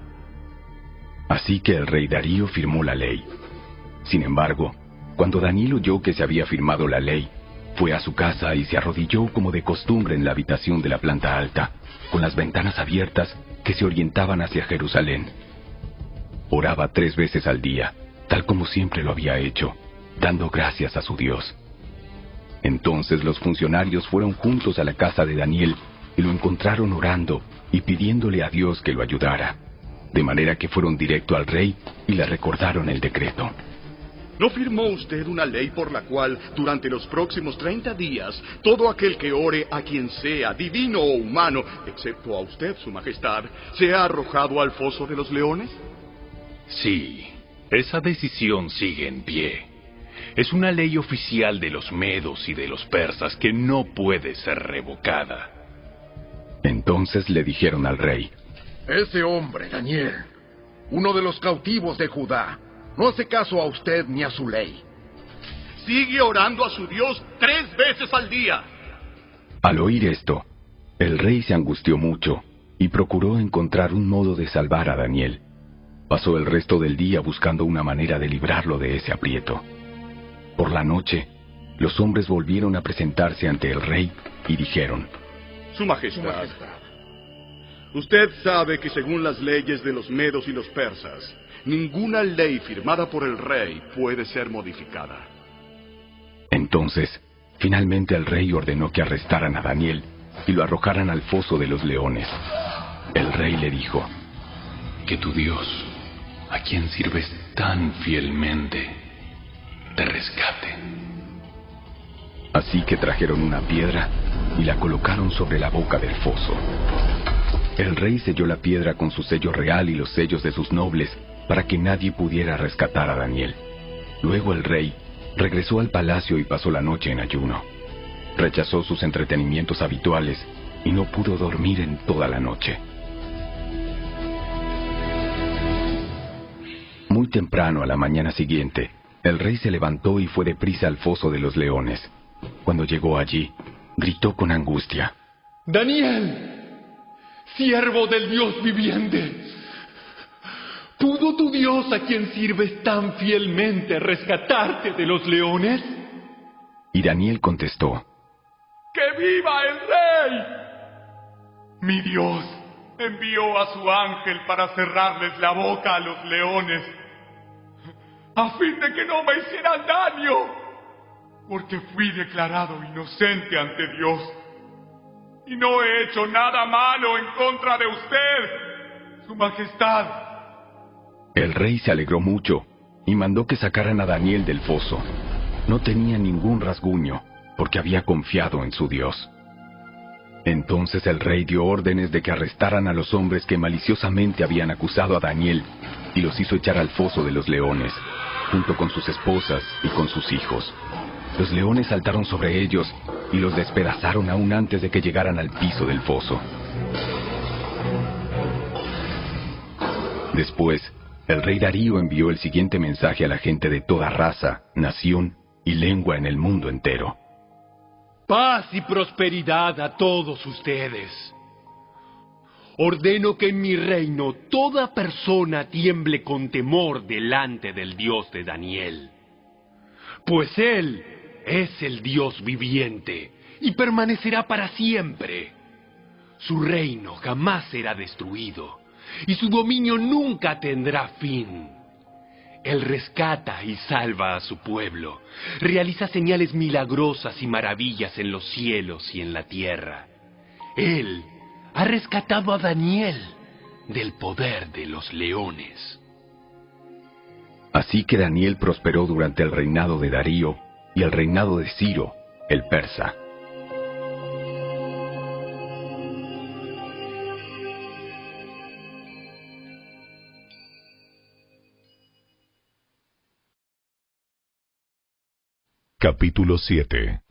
B: Así que el rey Darío firmó la ley. Sin embargo, cuando Daniel oyó que se había firmado la ley, fue a su casa y se arrodilló como de costumbre en la habitación de la planta alta, con las ventanas abiertas que se orientaban hacia Jerusalén. Oraba 3 veces al día, tal como siempre lo había hecho, dando gracias a su Dios. Entonces los funcionarios fueron juntos a la casa de Daniel y lo encontraron orando y pidiéndole a Dios que lo ayudara, de manera que fueron directo al rey y le recordaron el decreto.
D: ¿No firmó usted una ley por la cual, durante los próximos 30 días, todo aquel que ore a quien sea, divino o humano, excepto a usted, su majestad, sea arrojado al foso de los leones?
R: Sí, esa decisión sigue en pie. Es una ley oficial de los medos y de los persas que no puede ser revocada.
B: Entonces le dijeron al rey:
I: Ese hombre, Daniel, uno de los cautivos de Judá, no hace caso a usted ni a su ley.
D: Sigue orando a su Dios 3 veces al día.
B: Al oír esto, el rey se angustió mucho y procuró encontrar un modo de salvar a Daniel. Pasó el resto del día buscando una manera de librarlo de ese aprieto. Por la noche, los hombres volvieron a presentarse ante el rey y dijeron:
D: Su majestad, usted sabe que según las leyes de los medos y los persas, ninguna ley firmada por el rey puede ser modificada.
B: Entonces, finalmente el rey ordenó que arrestaran a Daniel y lo arrojaran al foso de los leones. El rey le dijo:
R: Que tu Dios, a quien sirves tan fielmente, te rescate.
B: Así que trajeron una piedra y la colocaron sobre la boca del foso. El rey selló la piedra con su sello real y los sellos de sus nobles para que nadie pudiera rescatar a Daniel. Luego el rey regresó al palacio y pasó la noche en ayuno. Rechazó sus entretenimientos habituales y no pudo dormir en toda la noche. Muy temprano a la mañana siguiente, el rey se levantó y fue deprisa al foso de los leones. Cuando llegó allí, gritó con angustia:
S: Daniel, siervo del Dios viviente, ¿pudo tu Dios, a quien sirves tan fielmente, rescatarte de los leones?
B: Y Daniel contestó:
S: ¡Que viva el rey! Mi Dios envió a su ángel para cerrarles la boca a los leones, a fin de que no me hicieran daño, porque fui declarado inocente ante Dios, y no he hecho nada malo en contra de usted, su majestad.
B: El rey se alegró mucho y mandó que sacaran a Daniel del foso. No tenía ningún rasguño, porque había confiado en su Dios. Entonces el rey dio órdenes de que arrestaran a los hombres que maliciosamente habían acusado a Daniel y los hizo echar al foso de los leones, junto con sus esposas y con sus hijos. Los leones saltaron sobre ellos y los despedazaron aún antes de que llegaran al piso del foso. Después, el rey Darío envió el siguiente mensaje a la gente de toda raza, nación y lengua en el mundo entero.
H: Paz y prosperidad a todos ustedes. Ordeno que en mi reino toda persona tiemble con temor delante del Dios de Daniel. Pues Él es el Dios viviente y permanecerá para siempre. Su reino jamás será destruido y su dominio nunca tendrá fin. Él rescata y salva a su pueblo, realiza señales milagrosas y maravillas en los cielos y en la tierra. Él ha rescatado a Daniel del poder de los leones.
B: Así que Daniel prosperó durante el reinado de Darío y el reinado de Ciro, el persa.
A: Capítulo 7.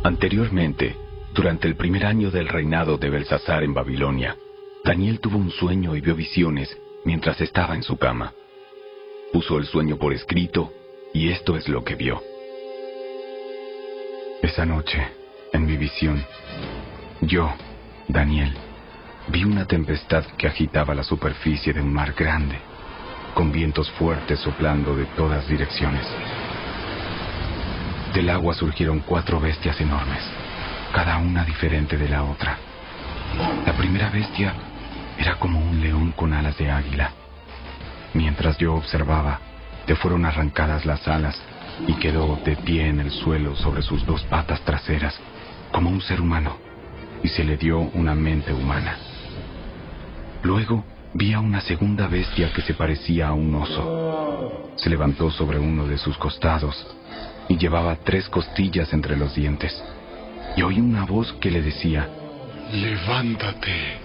B: Anteriormente, durante el primer año del reinado de Belsasar en Babilonia, Daniel tuvo un sueño y vio visiones mientras estaba en su cama. Puso el sueño por escrito y esto es lo que vio. Esa noche, en mi visión, yo, Daniel, vi una tempestad que agitaba la superficie de un mar grande, con vientos fuertes soplando de todas direcciones. Del agua surgieron 4 bestias enormes, cada una diferente de la otra. La primera bestia era como un león con alas de águila. Mientras yo observaba, le fueron arrancadas las alas y quedó de pie en el suelo sobre sus 2 patas traseras, como un ser humano, y se le dio una mente humana. Luego vi a una segunda bestia que se parecía a un oso. Se levantó sobre uno de sus costados y llevaba 3 costillas entre los dientes. Y oí una voz que le decía:
S: levántate,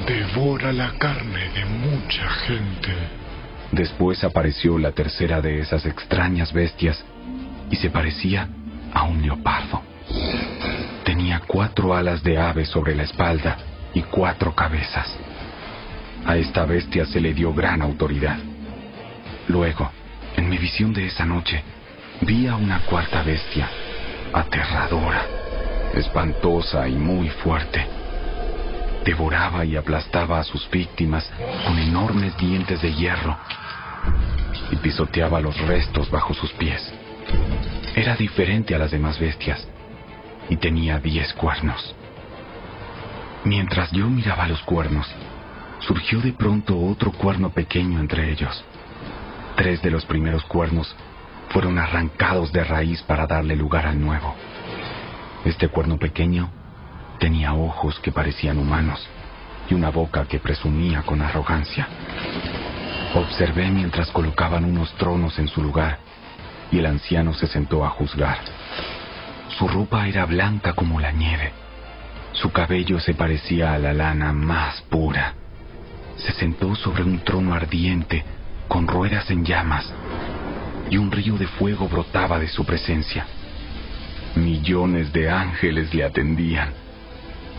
S: devora la carne de mucha gente.
B: Después apareció la tercera de esas extrañas bestias y se parecía a un leopardo. Tenía 4 alas de ave sobre la espalda y 4 cabezas. A esta bestia se le dio gran autoridad. Luego, en mi visión de esa noche, vi a una 4ª bestia, aterradora, espantosa y muy fuerte. Devoraba y aplastaba a sus víctimas con enormes dientes de hierro y pisoteaba los restos bajo sus pies. Era diferente a las demás bestias y tenía 10 cuernos. Mientras yo miraba los cuernos, surgió de pronto otro cuerno pequeño entre ellos. 3 de los primeros cuernos fueron arrancados de raíz para darle lugar al nuevo. Este cuerno pequeño tenía ojos que parecían humanos y una boca que presumía con arrogancia. Observé mientras colocaban unos tronos en su lugar y el anciano se sentó a juzgar. Su ropa era blanca como la nieve. Su cabello se parecía a la lana más pura. Se sentó sobre un trono ardiente con ruedas en llamas y un río de fuego brotaba de su presencia. Millones de ángeles le atendían.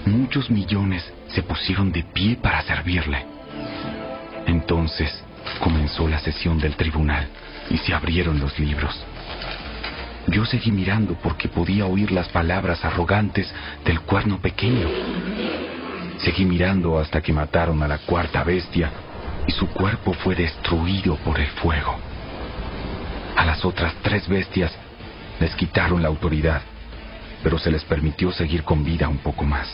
B: Muchos millones se pusieron de pie para servirle. Entonces comenzó la sesión del tribunal y se abrieron los libros. Yo seguí mirando porque podía oír las palabras arrogantes del cuerno pequeño. Seguí mirando hasta que mataron a la 4ª bestia y su cuerpo fue destruido por el fuego. A las otras 3 bestias les quitaron la autoridad, pero se les permitió seguir con vida un poco más.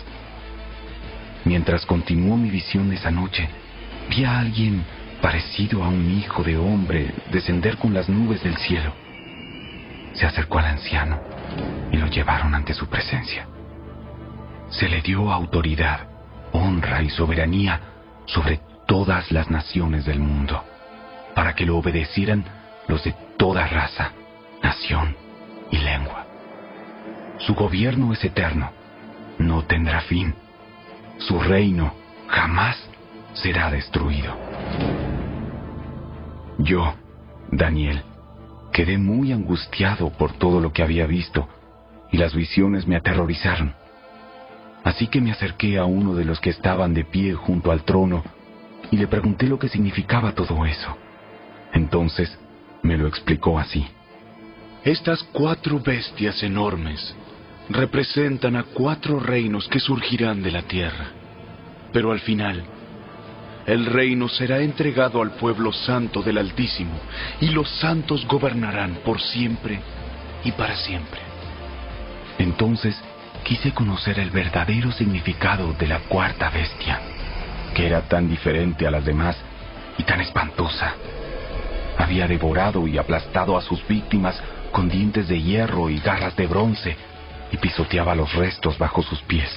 B: Mientras continuó mi visión esa noche, vi a alguien parecido a un hijo de hombre descender con las nubes del cielo. Se acercó al anciano y lo llevaron ante su presencia. Se le dio autoridad, honra y soberanía sobre todas las naciones del mundo, para que lo obedecieran
E: los de toda raza, nación y lengua. Su gobierno es eterno, no tendrá fin. Su reino jamás será destruido. Yo, Daniel, quedé muy angustiado por todo lo que había visto, y las visiones me aterrorizaron. Así que me acerqué a uno de los que estaban de pie junto al trono y le pregunté lo que significaba todo eso. Entonces me lo explicó así.
D: Estas 4 bestias enormes representan a 4 reinos que surgirán de la tierra. Pero al final, el reino será entregado al pueblo santo del Altísimo, y los santos gobernarán por siempre y para siempre.
E: Entonces quise conocer el verdadero significado de la 4ª bestia, que era tan diferente a las demás y tan espantosa. Había devorado y aplastado a sus víctimas con dientes de hierro y garras de bronce, y pisoteaba los restos bajo sus pies.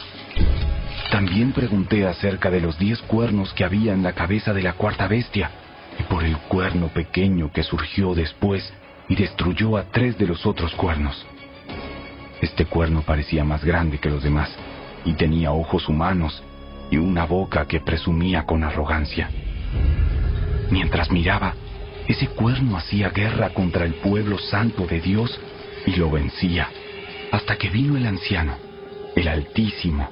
E: También pregunté acerca de los 10 cuernos que había en la cabeza de la 4ª bestia, y por el cuerno pequeño que surgió después y destruyó a 3 de los otros cuernos. Este cuerno parecía más grande que los demás, y tenía ojos humanos y una boca que presumía con arrogancia. Mientras miraba, ese cuerno hacía guerra contra el pueblo santo de Dios y lo vencía, hasta que vino el anciano, el Altísimo,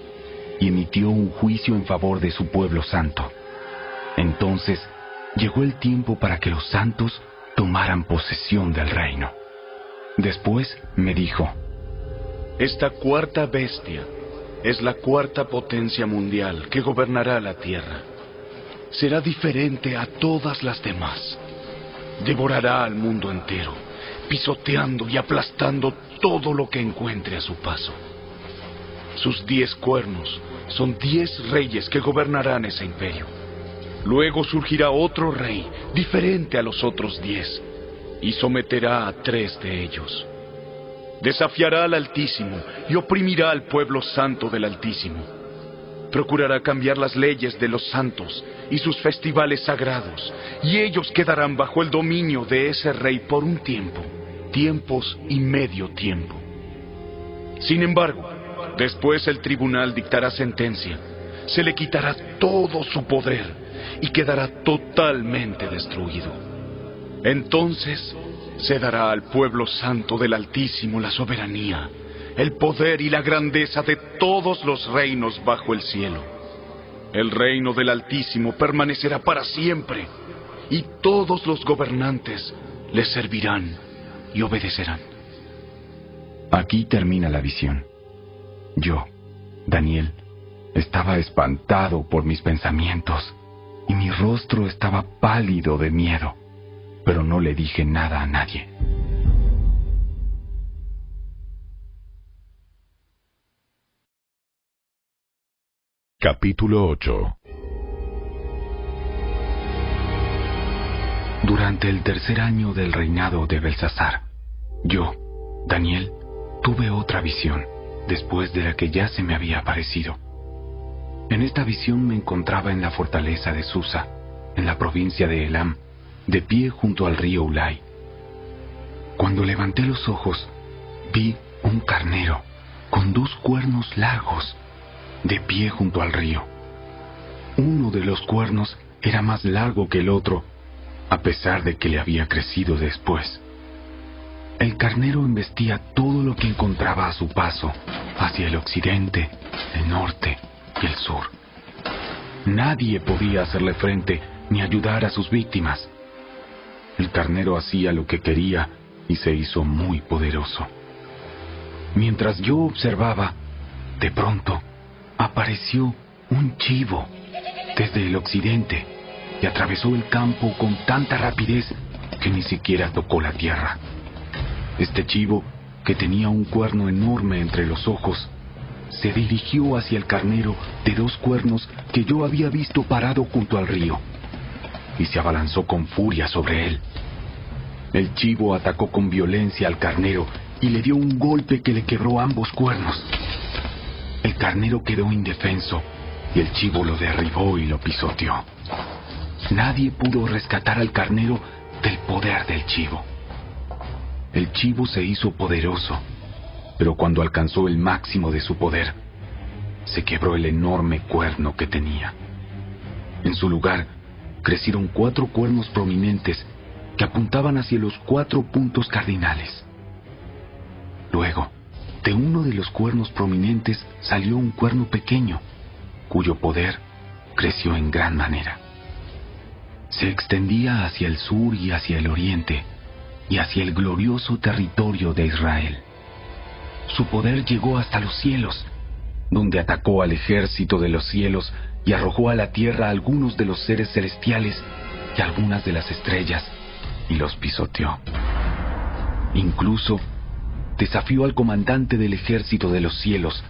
E: y emitió un juicio en favor de su pueblo santo. Entonces llegó el tiempo para que los santos tomaran posesión del reino. Después me dijo:
D: Esta 4ª bestia es la 4ª potencia mundial que gobernará la tierra. Será diferente a todas las demás. Devorará al mundo entero, pisoteando y aplastando todo lo que encuentre a su paso. Sus 10 cuernos son 10 reyes que gobernarán ese imperio. Luego surgirá otro rey, diferente a los otros 10, y someterá a 3 de ellos. Desafiará al Altísimo y oprimirá al pueblo santo del Altísimo. Procurará cambiar las leyes de los santos y sus festivales sagrados, y ellos quedarán bajo el dominio de ese rey por un tiempo, tiempos y medio tiempo. Sin embargo, después el tribunal dictará sentencia, se le quitará todo su poder y quedará totalmente destruido. Entonces se dará al pueblo santo del Altísimo la soberanía, el poder y la grandeza de todos los reinos bajo el cielo. El reino del Altísimo permanecerá para siempre, y todos los gobernantes le servirán y obedecerán.
E: Aquí termina la visión. Yo, Daniel, estaba espantado por mis pensamientos, y mi rostro estaba pálido de miedo, pero no le dije nada a nadie.
A: Capítulo 8.
E: Durante el 3er año del reinado de Belsasar, yo, Daniel, tuve otra visión, después de la que ya se me había aparecido. En esta visión me encontraba en la fortaleza de Susa, en la provincia de Elam, de pie junto al río Ulai. Cuando levanté los ojos, vi un carnero con 2 cuernos largos, de pie junto al río. Uno de los cuernos era más largo que el otro, a pesar de que le había crecido después. El carnero embestía todo lo que encontraba a su paso, hacia el occidente, el norte y el sur. Nadie podía hacerle frente ni ayudar a sus víctimas. El carnero hacía lo que quería y se hizo muy poderoso. Mientras yo observaba, de pronto apareció un chivo desde el occidente y atravesó el campo con tanta rapidez que ni siquiera tocó la tierra. Este chivo, que tenía un cuerno enorme entre los ojos, se dirigió hacia el carnero de 2 cuernos que yo había visto parado junto al río, y se abalanzó con furia sobre él. El chivo atacó con violencia al carnero y le dio un golpe que le quebró ambos cuernos. El carnero quedó indefenso y el chivo lo derribó y lo pisoteó. Nadie pudo rescatar al carnero
B: del poder del chivo. El chivo se hizo poderoso, pero cuando alcanzó el máximo de su poder, se quebró el enorme cuerno que tenía. En su lugar, crecieron 4 cuernos prominentes que apuntaban hacia los 4 puntos cardinales. Luego, de uno de los cuernos prominentes salió un cuerno pequeño, cuyo poder creció en gran manera. Se extendía hacia el sur y hacia el oriente, y hacia el glorioso territorio de Israel. Su poder llegó hasta los cielos, donde atacó al ejército de los cielos y arrojó a la tierra a algunos de los seres celestiales y algunas de las estrellas, y los pisoteó. Incluso desafió al comandante del ejército de los cielos,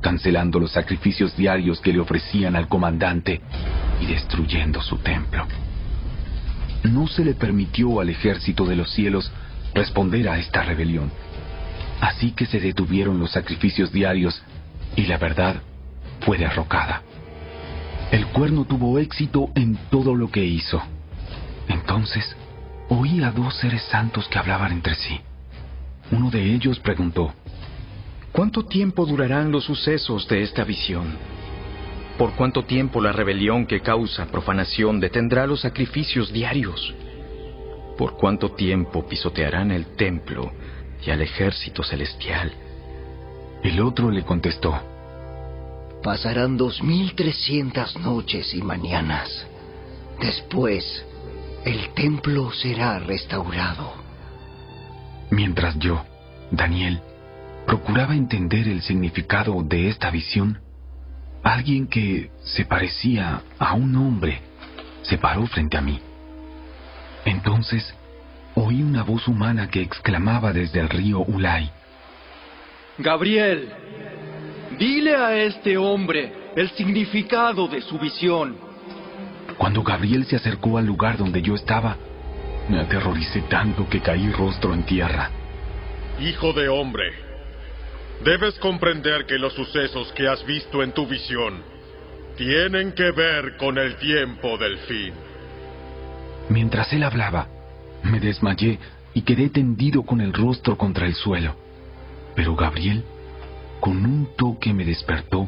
B: cancelando los sacrificios diarios que le ofrecían al comandante y destruyendo su templo. No se le permitió al ejército de los cielos responder a esta rebelión, así que se detuvieron los sacrificios diarios y la verdad fue derrocada. El cuerno tuvo éxito en todo lo que hizo. Entonces oí a 2 seres santos que hablaban entre sí. Uno de ellos preguntó:
E: ¿cuánto tiempo durarán los sucesos de esta visión? ¿Por cuánto tiempo la rebelión que causa profanación detendrá los sacrificios diarios? ¿Por cuánto tiempo pisotearán el templo y al ejército celestial?
B: El otro le contestó:
T: pasarán 2300 noches y mañanas. Después, el templo será restaurado.
B: Mientras yo, Daniel, procuraba entender el significado de esta visión, alguien que se parecía a un hombre se paró frente a mí. Entonces, oí una voz humana que exclamaba desde el río Ulai:
J: Gabriel, dile a este hombre el significado de su visión.
B: Cuando Gabriel se acercó al lugar donde yo estaba, me aterroricé tanto que caí rostro en tierra.
M: Hijo de hombre, debes comprender que los sucesos que has visto en tu visión tienen que ver con el tiempo del fin.
B: Mientras él hablaba, me desmayé y quedé tendido con el rostro contra el suelo. Pero Gabriel, con un toque, me despertó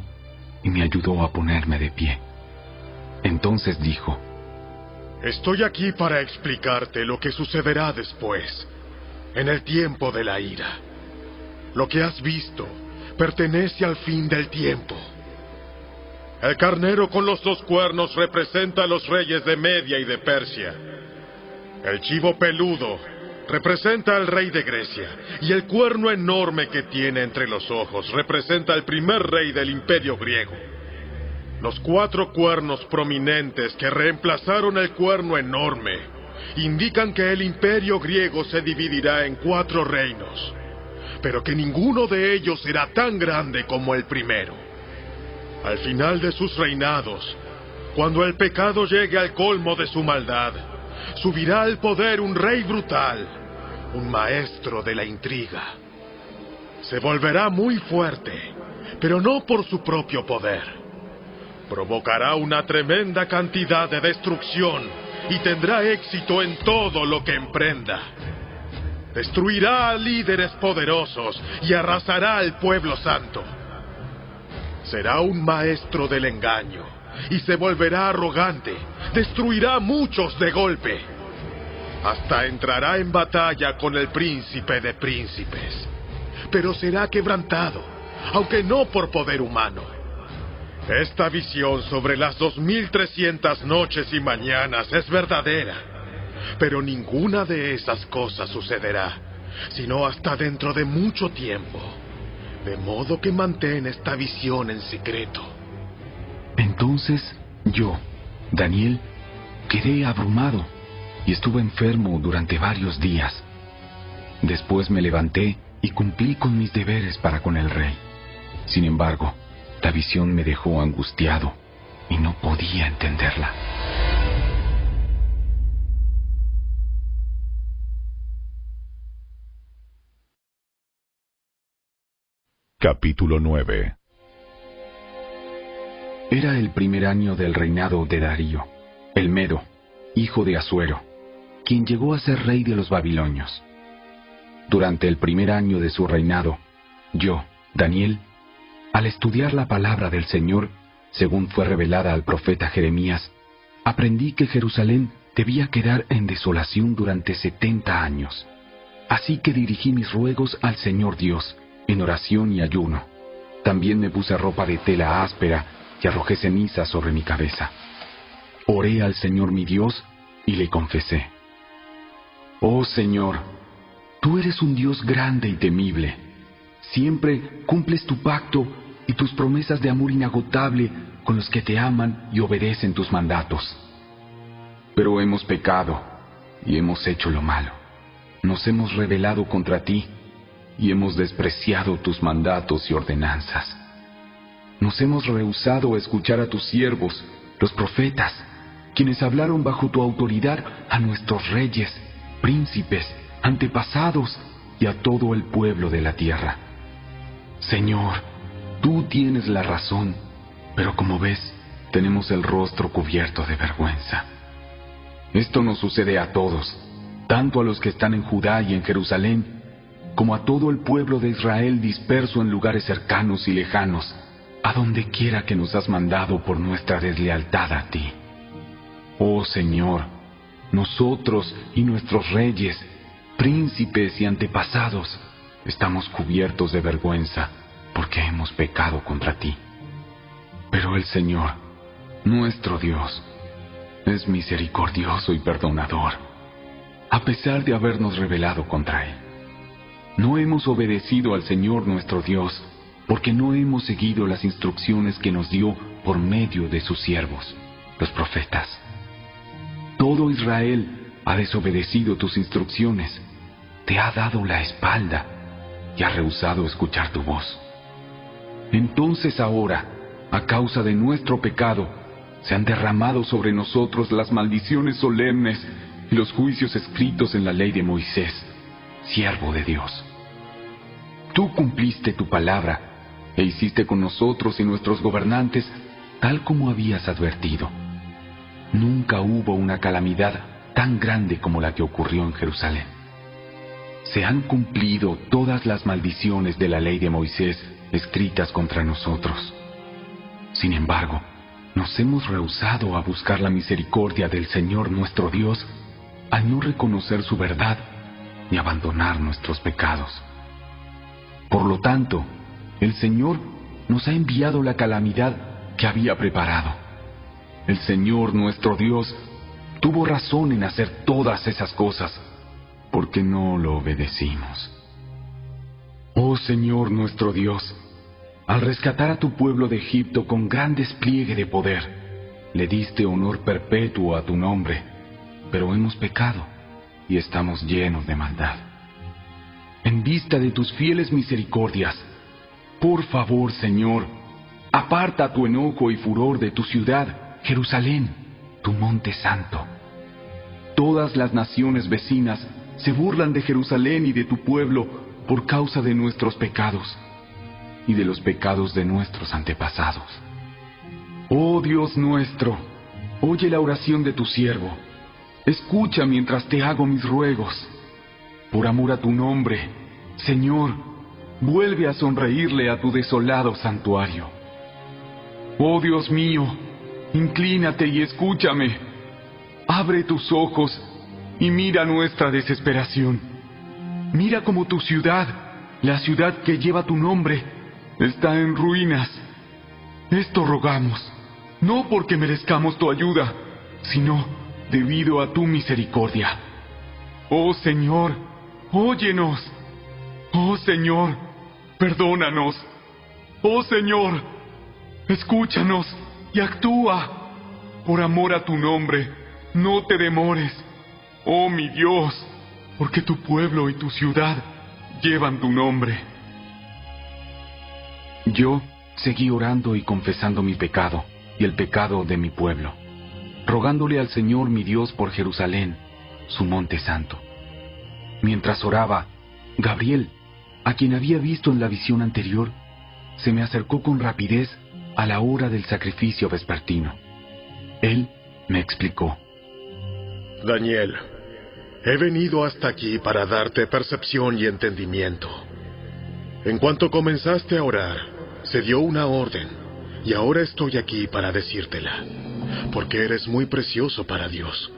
B: y me ayudó a ponerme de pie. Entonces dijo:
M: estoy aquí para explicarte lo que sucederá después, en el tiempo de la ira. Lo que has visto pertenece al fin del tiempo. El carnero con los 2 cuernos representa a los reyes de Media y de Persia. El chivo peludo representa al rey de Grecia, y el cuerno enorme que tiene entre los ojos representa al primer rey del imperio griego. Los 4 cuernos prominentes que reemplazaron el cuerno enorme indican que el imperio griego se dividirá en 4 reinos, pero que ninguno de ellos será tan grande como el primero. Al final de sus reinados, cuando el pecado llegue al colmo de su maldad, subirá al poder un rey brutal, un maestro de la intriga. Se volverá muy fuerte, pero no por su propio poder. Provocará una tremenda cantidad de destrucción y tendrá éxito en todo lo que emprenda. Destruirá a líderes poderosos y arrasará al pueblo santo. Será un maestro del engaño y se volverá arrogante. Destruirá a muchos de golpe. Hasta entrará en batalla con el príncipe de príncipes. Pero será quebrantado, aunque no por poder humano. Esta visión sobre las 2300 noches y mañanas es verdadera, pero ninguna de esas cosas sucederá, sino hasta dentro de mucho tiempo. De modo que mantén esta visión en secreto.
B: Entonces yo, Daniel, quedé abrumado y estuve enfermo durante varios días. Después me levanté y cumplí con mis deberes para con el rey. Sin embargo, la visión me dejó angustiado y no podía entenderla.
A: Capítulo 9.
B: Era el primer año del reinado de Darío, el Medo, hijo de Asuero,
E: quien llegó a ser rey de los babilonios. Durante el primer año de su reinado, yo, Daniel, al estudiar la palabra del Señor, según fue revelada al profeta Jeremías, aprendí que Jerusalén debía quedar en desolación durante 70 años. Así que dirigí mis ruegos al Señor Dios, en oración y ayuno. También me puse ropa de tela áspera y arrojé ceniza sobre mi cabeza. Oré al Señor mi Dios y le confesé: Oh Señor, tú eres un Dios grande y temible. Siempre cumples tu pacto y tus promesas de amor inagotable con los que te aman y obedecen tus mandatos. Pero hemos pecado y hemos hecho lo malo. Nos hemos rebelado contra ti y hemos despreciado tus mandatos y ordenanzas. Nos hemos rehusado a escuchar a tus siervos, los profetas, quienes hablaron bajo tu autoridad a nuestros reyes, príncipes, antepasados y a todo el pueblo de la tierra. Señor, tú tienes la razón, pero como ves, tenemos el rostro cubierto de vergüenza. Esto nos sucede a todos, tanto a los que están en Judá y en Jerusalén, como a todo el pueblo de Israel disperso en lugares cercanos y lejanos, a donde quiera que nos has mandado por nuestra deslealtad a ti. Oh Señor, nosotros y nuestros reyes, príncipes y antepasados, estamos cubiertos de vergüenza porque hemos pecado contra ti. Pero el Señor, nuestro Dios, es misericordioso y perdonador, a pesar de habernos rebelado contra Él. No hemos obedecido al Señor nuestro Dios, porque no hemos seguido las instrucciones que nos dio por medio de sus siervos, los profetas. Todo Israel ha desobedecido tus instrucciones, te ha dado la espalda y ha rehusado escuchar tu voz. Entonces ahora, a causa de nuestro pecado, se han derramado sobre nosotros las maldiciones solemnes y los juicios escritos en la ley de Moisés, siervo de Dios. Tú cumpliste tu palabra e hiciste con nosotros y nuestros gobernantes tal como habías advertido. Nunca hubo una calamidad tan grande como la que ocurrió en Jerusalén. Se han cumplido todas las maldiciones de la ley de Moisés escritas contra nosotros. Sin embargo, nos hemos rehusado a buscar la misericordia del Señor nuestro Dios al no reconocer su verdad ni abandonar nuestros pecados. Por lo tanto, el Señor nos ha enviado la calamidad que había preparado. El Señor nuestro Dios tuvo razón en hacer todas esas cosas, porque no lo obedecimos. Oh Señor nuestro Dios, al rescatar a tu pueblo de Egipto con gran despliegue de poder, le diste honor perpetuo a tu nombre, pero hemos pecado y estamos llenos de maldad. En vista de tus fieles misericordias, por favor, Señor, aparta tu enojo y furor de tu ciudad, Jerusalén, tu monte santo. Todas las naciones vecinas se burlan de Jerusalén y de tu pueblo por causa de nuestros pecados y de los pecados de nuestros antepasados. Oh Dios nuestro, oye la oración de tu siervo. Escucha mientras te hago mis ruegos. Por amor a tu nombre, Señor, vuelve a sonreírle a tu desolado santuario. Oh Dios mío, inclínate y escúchame. Abre tus ojos y mira nuestra desesperación. Mira cómo tu ciudad, la ciudad que lleva tu nombre, está en ruinas. Esto rogamos, no porque merezcamos tu ayuda, sino debido a tu misericordia. Oh Señor, óyenos. Oh Señor, perdónanos. Oh Señor, escúchanos y actúa. Por amor a tu nombre, no te demores. Oh mi Dios, porque tu pueblo y tu ciudad llevan tu nombre. Yo seguí orando y confesando mi pecado y el pecado de mi pueblo, rogándole al Señor mi Dios por Jerusalén, su monte santo. Mientras oraba, Gabriel, a quien había visto en la visión anterior, se me acercó con rapidez a la hora del sacrificio vespertino. Él me explicó:
M: Daniel,
U: He venido hasta aquí para darte percepción y entendimiento. En cuanto comenzaste a orar, se dio una orden, y ahora estoy aquí para decírtela, porque eres muy precioso para Dios.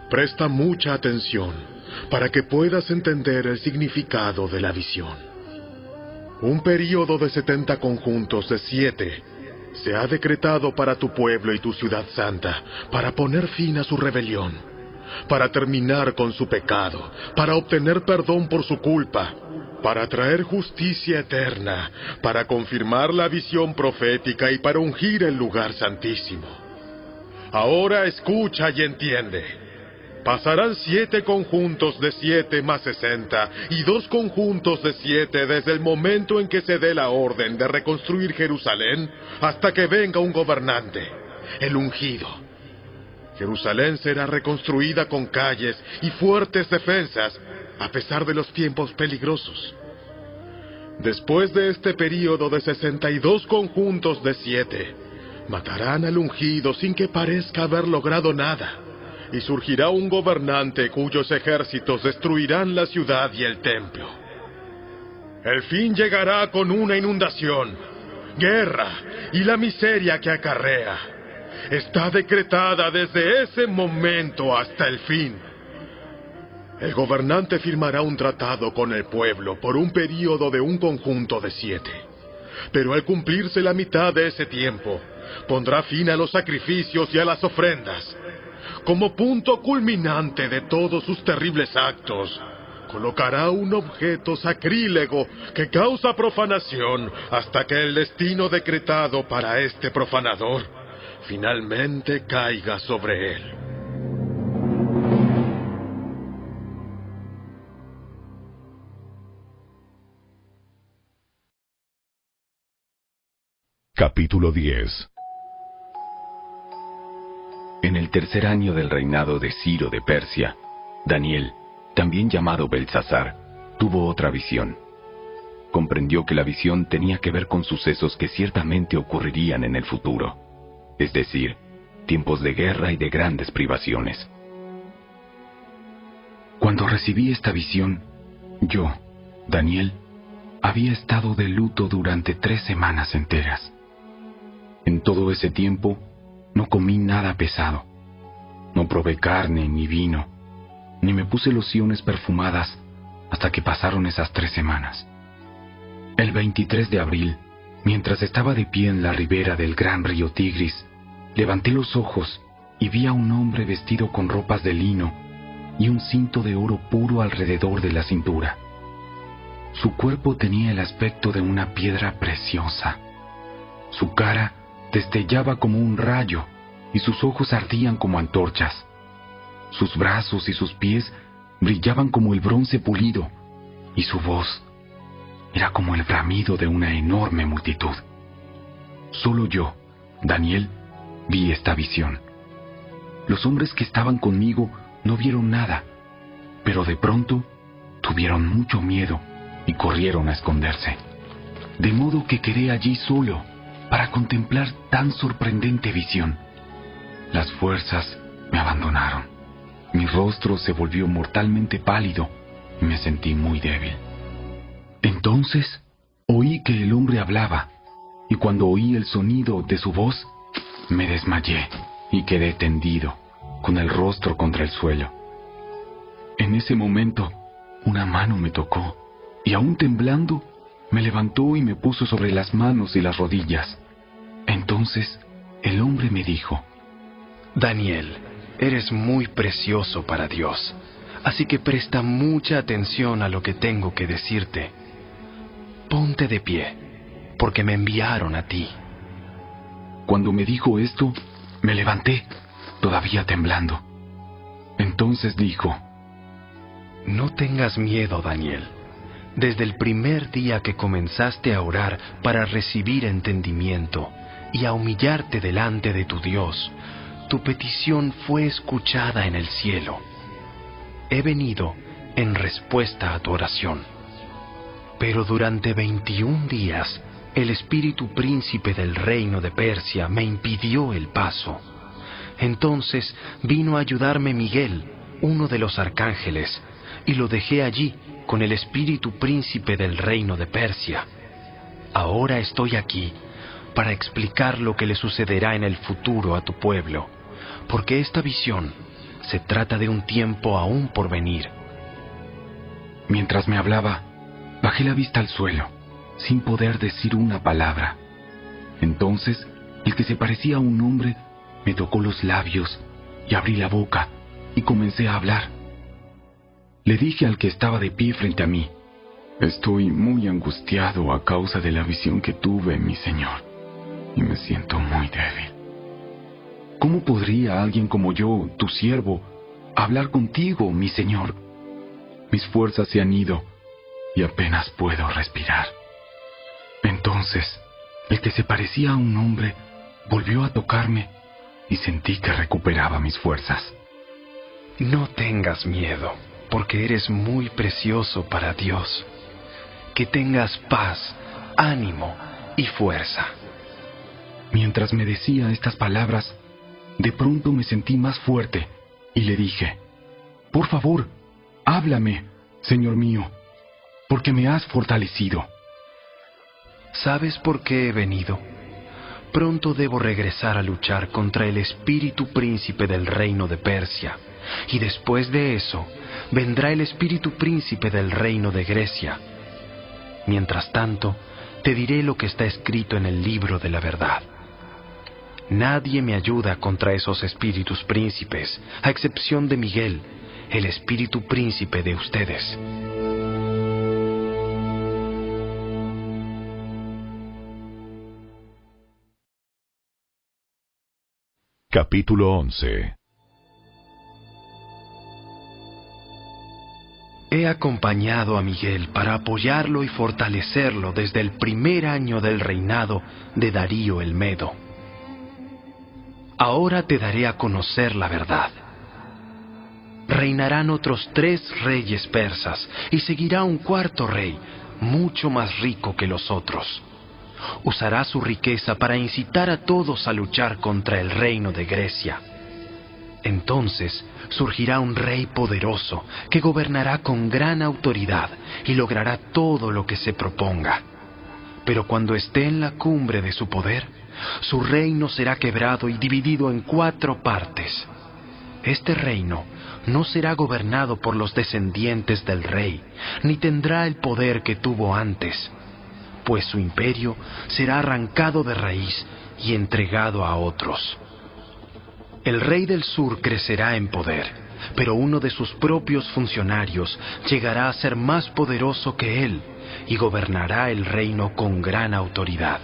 U: Presta mucha atención para que puedas entender el significado de la visión. Un período de 70 conjuntos de 7 se ha decretado para tu pueblo y tu ciudad santa, para poner fin a su rebelión, para terminar con su pecado, para obtener perdón por su culpa, para traer justicia eterna, para confirmar la visión profética y para ungir el lugar santísimo. Ahora escucha y entiende. Pasarán 7 conjuntos de 7 más 60 y 2 conjuntos de 7 desde el momento en que se dé la orden de reconstruir Jerusalén hasta que venga un gobernante, el ungido. Jerusalén será reconstruida con calles y fuertes defensas a pesar de los tiempos peligrosos. Después de este período de 62 conjuntos de 7, matarán al ungido sin que parezca haber logrado nada. Y surgirá un gobernante cuyos ejércitos destruirán la ciudad y el templo. El fin llegará con una inundación, guerra y la miseria que acarrea. Está decretada desde ese momento hasta el fin. El gobernante firmará un tratado con el pueblo por un período de un conjunto de 7. Pero al cumplirse la mitad de ese tiempo, pondrá fin a los sacrificios y a las ofrendas. Como punto culminante de todos sus terribles actos, colocará un objeto sacrílego que causa profanación hasta que el destino decretado para este profanador finalmente caiga sobre él.
A: Capítulo 10.
B: En el 3er año del reinado de Ciro de Persia, Daniel, también llamado Belsasar, tuvo otra visión. Comprendió que la visión tenía que ver con sucesos que ciertamente ocurrirían en el futuro, es decir, tiempos de guerra y de grandes privaciones. Cuando recibí esta visión, yo, Daniel, había estado de luto durante 3 semanas enteras. En todo ese tiempo, no comí nada pesado, no probé carne ni vino, ni me puse lociones perfumadas hasta que pasaron esas 3 semanas. El 23 de abril, mientras estaba de pie en la ribera del gran río Tigris, levanté los ojos y vi a un hombre vestido con ropas de lino y un cinto de oro puro alrededor de la cintura. Su cuerpo tenía el aspecto de una piedra preciosa. Su cara destellaba como un rayo y sus ojos ardían como antorchas. Sus brazos y sus pies brillaban como el bronce pulido y su voz era como el bramido de una enorme multitud. Solo yo, Daniel, vi esta visión. Los hombres que estaban conmigo no vieron nada, pero de pronto tuvieron mucho miedo y corrieron a esconderse. De modo que quedé allí solo para contemplar tan sorprendente visión. Las fuerzas me abandonaron. Mi rostro se volvió mortalmente pálido y me sentí muy débil. Entonces oí que el hombre hablaba, y cuando oí el sonido de su voz, me desmayé y quedé tendido, con el rostro contra el suelo. En ese momento, una mano me tocó, y aún temblando, me levantó y me puso sobre las manos y las rodillas. Entonces, el hombre me dijo:
V: Daniel, eres muy precioso para Dios, así que presta mucha atención a lo que tengo que decirte. Ponte de pie, porque me enviaron a ti.
B: Cuando me dijo esto, me levanté, todavía temblando. Entonces dijo:
V: No tengas miedo, Daniel. Desde el primer día que comenzaste a orar para recibir entendimiento y a humillarte delante de tu Dios, tu petición fue escuchada en el cielo. He venido en respuesta a tu oración. Pero durante 21 días, el espíritu príncipe del reino de Persia me impidió el paso. Entonces vino a ayudarme Miguel, uno de los arcángeles, y lo dejé allí con el espíritu príncipe del reino de Persia. Ahora estoy aquí para explicar lo que le sucederá en el futuro a tu pueblo, porque esta visión se trata de un tiempo aún por venir.
B: Mientras me hablaba, bajé la vista al suelo, sin poder decir una palabra. Entonces, el que se parecía a un hombre me tocó los labios y abrí la boca y comencé a hablar. Le dije al que estaba de pie frente a mí: estoy muy angustiado a causa de la visión que tuve, mi señor, y me siento muy débil. ¿Cómo podría alguien como yo, tu siervo, hablar contigo, mi señor? Mis fuerzas se han ido y apenas puedo respirar. Entonces, el que se parecía a un hombre volvió a tocarme y sentí que recuperaba mis fuerzas.
V: No tengas miedo, porque eres muy precioso para Dios. Que tengas paz, ánimo y fuerza.
B: Mientras me decía estas palabras, de pronto me sentí más fuerte y le dije: por favor, háblame, Señor mío, porque me has fortalecido.
V: ¿Sabes por qué he venido? Pronto debo regresar a luchar contra el espíritu príncipe del reino de Persia, y después de eso vendrá el espíritu príncipe del reino de Grecia. Mientras tanto, te diré lo que está escrito en el libro de la verdad. Nadie me ayuda contra esos espíritus príncipes, a excepción de Miguel, el espíritu príncipe de ustedes.
A: Capítulo 11.
V: He acompañado a Miguel para apoyarlo y fortalecerlo desde el primer año del reinado de Darío el Medo. Ahora te daré a conocer la verdad. Reinarán otros 3 reyes persas y seguirá un 4º rey, mucho más rico que los otros. Usará su riqueza para incitar a todos a luchar contra el reino de Grecia. Entonces surgirá un rey poderoso que gobernará con gran autoridad y logrará todo lo que se proponga. Pero cuando esté en la cumbre de su poder, su reino será quebrado y dividido en 4 partes. Este reino no será gobernado por los descendientes del rey, ni tendrá el poder que tuvo antes, pues su imperio será arrancado de raíz y entregado a otros. El rey del sur crecerá en poder, pero uno de sus propios funcionarios llegará a ser más poderoso que él y gobernará el reino con gran autoridad.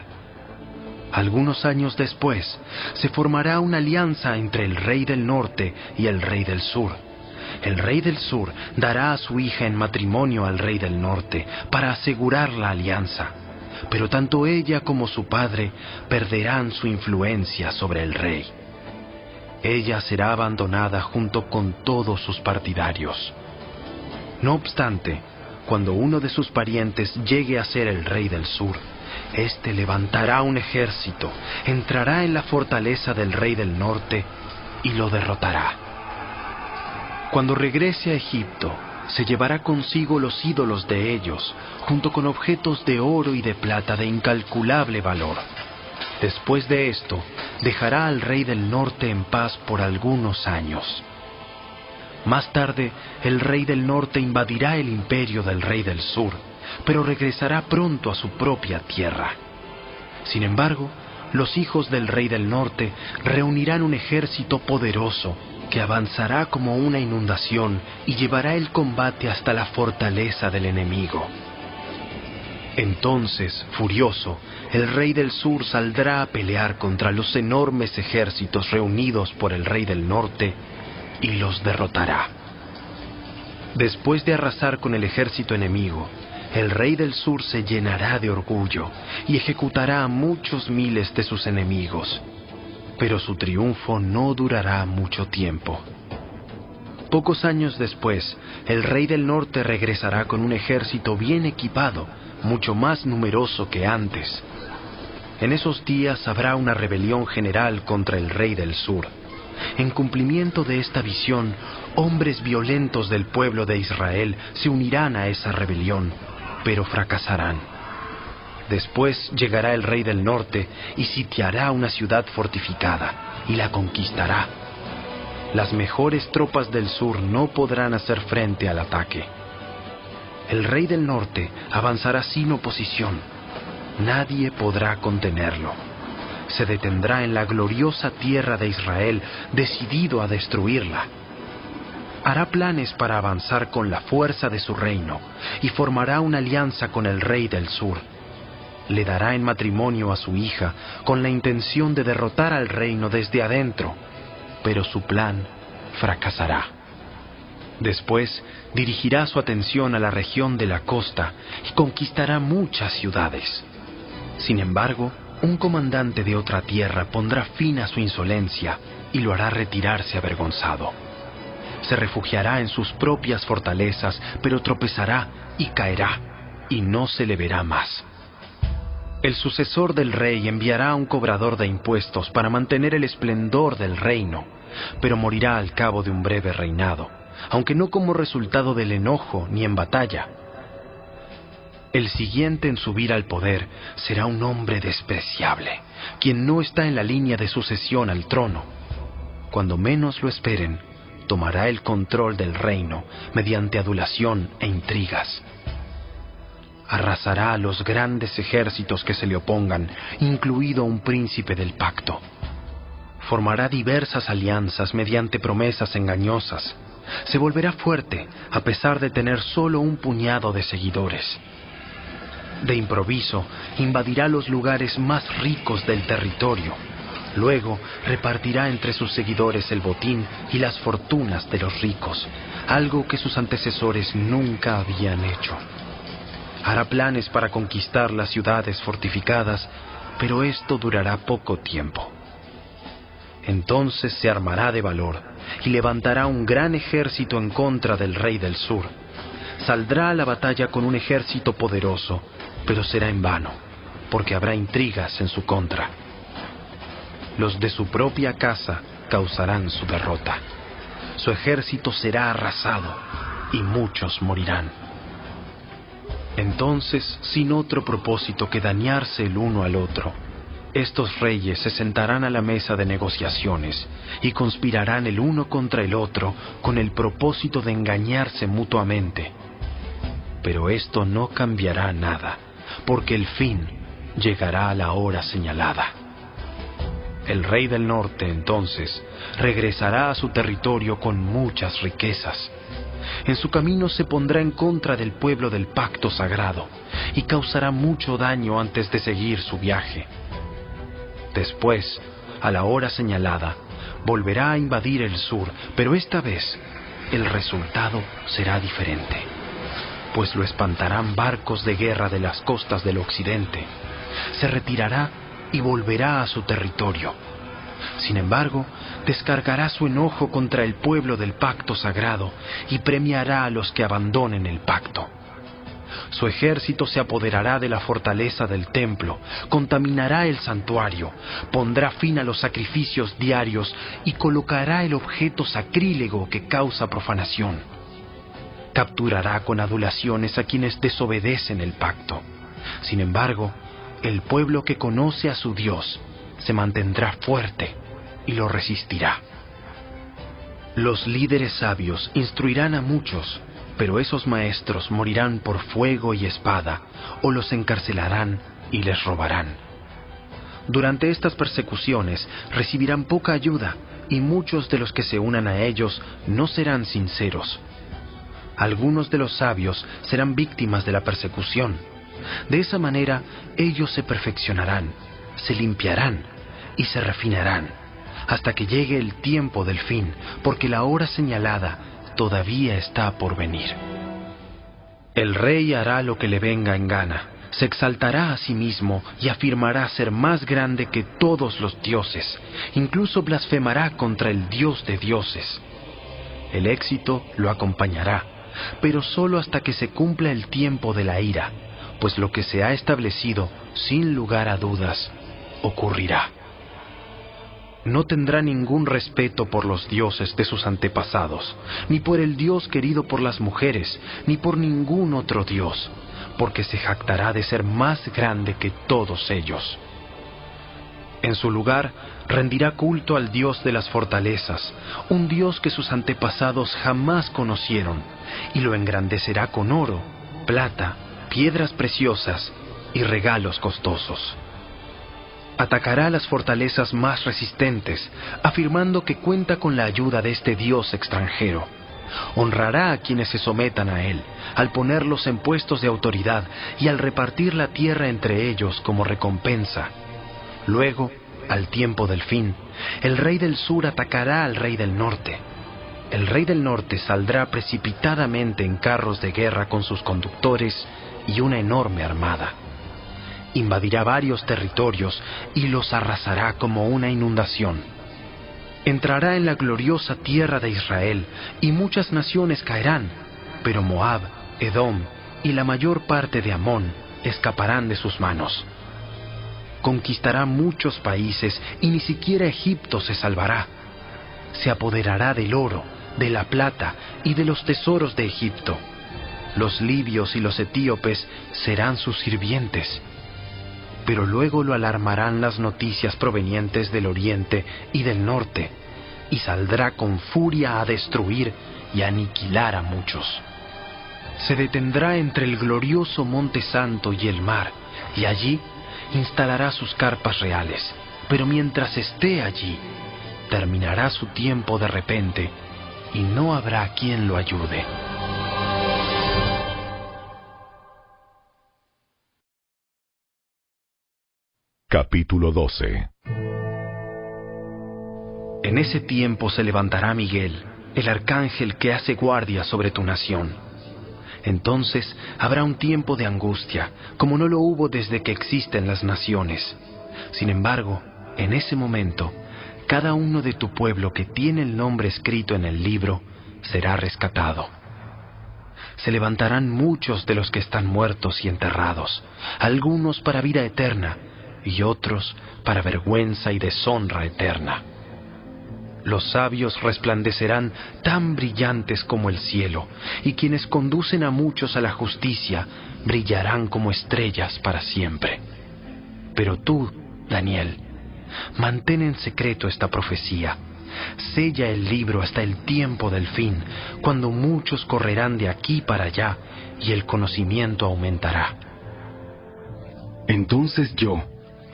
V: Algunos años después, se formará una alianza entre el rey del norte y el rey del sur. El rey del sur dará a su hija en matrimonio al rey del norte para asegurar la alianza, pero tanto ella como su padre perderán su influencia sobre el rey. Ella será abandonada junto con todos sus partidarios. No obstante, cuando uno de sus parientes llegue a ser el rey del sur, éste levantará un ejército, entrará en la fortaleza del rey del norte y lo derrotará. Cuando regrese a Egipto, se llevará consigo los ídolos de ellos, junto con objetos de oro y de plata de incalculable valor. Después de esto, dejará al rey del norte en paz por algunos años. Más tarde, el rey del norte invadirá el imperio del rey del sur, pero regresará pronto a su propia tierra. Sin embargo, los hijos del rey del norte reunirán un ejército poderoso que avanzará como una inundación y llevará el combate hasta la fortaleza del enemigo. Entonces, furioso, el rey del sur saldrá a pelear contra los enormes ejércitos reunidos por el rey del norte y los derrotará. Después de arrasar con el ejército enemigo, el rey del sur se llenará de orgullo y ejecutará a muchos miles de sus enemigos. Pero su triunfo no durará mucho tiempo. Pocos años después, el rey del norte regresará con un ejército bien equipado, mucho más numeroso que antes. En esos días habrá una rebelión general contra el rey del sur. En cumplimiento de esta visión, hombres violentos del pueblo de Israel se unirán a esa rebelión, pero fracasarán. Después llegará el rey del norte y sitiará una ciudad fortificada y la conquistará. Las mejores tropas del sur no podrán hacer frente al ataque. El rey del norte avanzará sin oposición. Nadie podrá contenerlo. Se detendrá en la gloriosa tierra de Israel, decidido a destruirla. Hará planes para avanzar con la fuerza de su reino y formará una alianza con el rey del sur. Le dará en matrimonio a su hija con la intención de derrotar al reino desde adentro, pero su plan fracasará. Después dirigirá su atención a la región de la costa y conquistará muchas ciudades. Sin embargo, un comandante de otra tierra pondrá fin a su insolencia y lo hará retirarse avergonzado. Se refugiará en sus propias fortalezas, pero tropezará y caerá, y no se le verá más. El sucesor del rey enviará a un cobrador de impuestos para mantener el esplendor del reino, pero morirá al cabo de un breve reinado, aunque no como resultado del enojo ni en batalla. El siguiente en subir al poder será un hombre despreciable, quien no está en la línea de sucesión al trono. Cuando menos lo esperen, tomará el control del reino mediante adulación e intrigas. Arrasará a los grandes ejércitos que se le opongan, incluido un príncipe del pacto. Formará diversas alianzas mediante promesas engañosas. Se volverá fuerte a pesar de tener solo un puñado de seguidores. De improviso, invadirá los lugares más ricos del territorio. Luego, repartirá entre sus seguidores el botín y las fortunas de los ricos, algo que sus antecesores nunca habían hecho. Hará planes para conquistar las ciudades fortificadas, pero esto durará poco tiempo. Entonces se armará de valor y levantará un gran ejército en contra del rey del sur. Saldrá a la batalla con un ejército poderoso, pero será en vano, porque habrá intrigas en su contra. Los de su propia casa causarán su derrota. Su ejército será arrasado y muchos morirán. Entonces, sin otro propósito que dañarse el uno al otro, estos reyes se sentarán a la mesa de negociaciones y conspirarán el uno contra el otro con el propósito de engañarse mutuamente. Pero esto no cambiará nada, porque el fin llegará a la hora señalada. El rey del norte, entonces, regresará a su territorio con muchas riquezas. En su camino se pondrá en contra del pueblo del pacto sagrado y causará mucho daño antes de seguir su viaje. Después, a la hora señalada, volverá a invadir el sur, pero esta vez el resultado será diferente, pues lo espantarán barcos de guerra de las costas del occidente. Se retirará y volverá a su territorio. Sin embargo, descargará su enojo contra el pueblo del pacto sagrado y premiará a los que abandonen el pacto. Su ejército se apoderará de la fortaleza del templo, contaminará el santuario, pondrá fin a los sacrificios diarios y colocará el objeto sacrílego que causa profanación. Capturará con adulaciones a quienes desobedecen el pacto. Sin embargo, el pueblo que conoce a su Dios se mantendrá fuerte y lo resistirá. Los líderes sabios instruirán a muchos, pero esos maestros morirán por fuego y espada, o los encarcelarán y les robarán. Durante estas persecuciones recibirán poca ayuda, y muchos de los que se unan a ellos no serán sinceros. Algunos de los sabios serán víctimas de la persecución. De esa manera, ellos se perfeccionarán, se limpiarán y se refinarán, hasta que llegue el tiempo del fin, porque la hora señalada todavía está por venir. El rey hará lo que le venga en gana, se exaltará a sí mismo y afirmará ser más grande que todos los dioses, incluso blasfemará contra el Dios de dioses. El éxito lo acompañará, pero solo hasta que se cumpla el tiempo de la ira, pues lo que se ha establecido, sin lugar a dudas, ocurrirá. no tendrá ningún respeto por los dioses de sus antepasados, ni por el Dios querido por las mujeres, ni por ningún otro Dios, porque se jactará de ser más grande que todos ellos. En su lugar, rendirá culto al Dios de las fortalezas, un Dios que sus antepasados jamás conocieron, y lo engrandecerá con oro, plata, piedras preciosas y regalos costosos. Atacará las fortalezas más resistentes, afirmando que cuenta con la ayuda de este Dios extranjero. Honrará a quienes se sometan a él, al ponerlos en puestos de autoridad y al repartir la tierra entre ellos como recompensa. Luego, al tiempo del fin, el rey del sur atacará al rey del norte. El rey del norte saldrá precipitadamente en carros de guerra con sus conductores y una enorme armada. Invadirá varios territorios y los arrasará como una inundación. Entrará en la gloriosa tierra de Israel y muchas naciones caerán, pero Moab, Edom y la mayor parte de Amón escaparán de sus manos. Conquistará muchos países y ni siquiera Egipto se salvará. Se apoderará del oro, de la plata y de los tesoros de Egipto. Los libios y los etíopes serán sus sirvientes. Pero luego lo alarmarán las noticias provenientes del oriente y del norte, y saldrá con furia a destruir y aniquilar a muchos. Se detendrá entre el glorioso Monte Santo y el mar, y allí instalará sus carpas reales. Pero mientras esté allí, terminará su tiempo de repente, y no habrá quien lo ayude.
A: Capítulo 12.
V: En ese tiempo se levantará Miguel, el arcángel que hace guardia sobre tu nación. Entonces habrá un tiempo de angustia, como no lo hubo desde que existen las naciones. Sin embargo, en ese momento, cada uno de tu pueblo que tiene el nombre escrito en el libro será rescatado. Se levantarán muchos de los que están muertos y enterrados, algunos para vida eterna y otros para vergüenza y deshonra eterna. Los sabios resplandecerán tan brillantes como el cielo, y quienes conducen a muchos a la justicia brillarán como estrellas para siempre. Pero tú, Daniel, mantén en secreto esta profecía. Sella el libro hasta el tiempo del fin, cuando muchos correrán de aquí para allá y el conocimiento aumentará.
B: Entonces yo,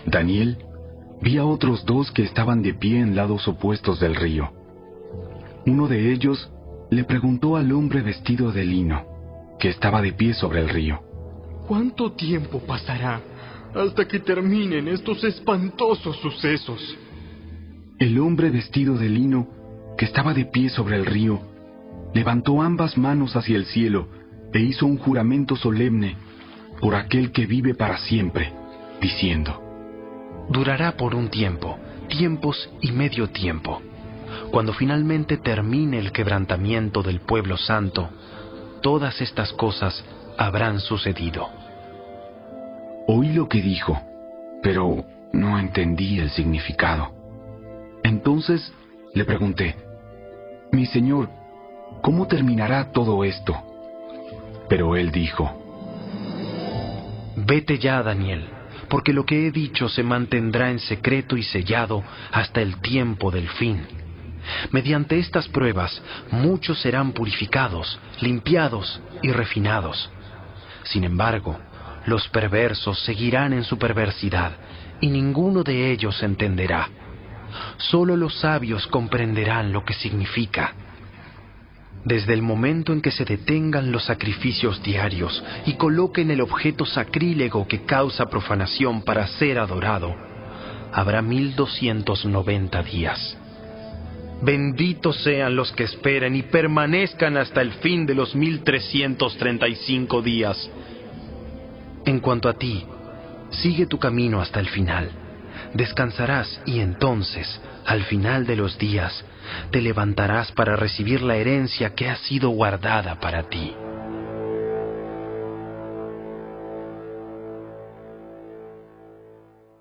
B: Daniel, vi a otros dos que estaban de pie en lados opuestos del río. Uno de ellos le preguntó al hombre vestido de lino, que estaba de pie sobre el río:
J: ¿Cuánto tiempo pasará hasta que terminen estos espantosos sucesos?
B: El hombre vestido de lino, que estaba de pie sobre el río, levantó ambas manos hacia el cielo e hizo un juramento solemne por aquel que vive para siempre, diciendo:
V: Durará por un tiempo, tiempos y medio tiempo. Cuando finalmente termine el quebrantamiento del pueblo santo, todas estas cosas habrán sucedido.
B: Oí lo que dijo, pero no entendí el significado. Entonces le pregunté: Mi señor, ¿cómo terminará todo esto? Pero él dijo:
V: Vete ya, Daniel, porque lo que he dicho se mantendrá en secreto y sellado hasta el tiempo del fin. Mediante estas pruebas, muchos serán purificados, limpiados y refinados. Sin embargo, los perversos seguirán en su perversidad, y ninguno de ellos entenderá. Solo los sabios comprenderán lo que significa. Desde el momento en que se detengan los sacrificios diarios y coloquen el objeto sacrílego que causa profanación para ser adorado, habrá 1290 días. Benditos sean los que esperen y permanezcan hasta el fin de los 1335 días. En cuanto a ti, sigue tu camino hasta el final. Descansarás y entonces, al final de los días, te levantarás para recibir la herencia que ha sido guardada para ti.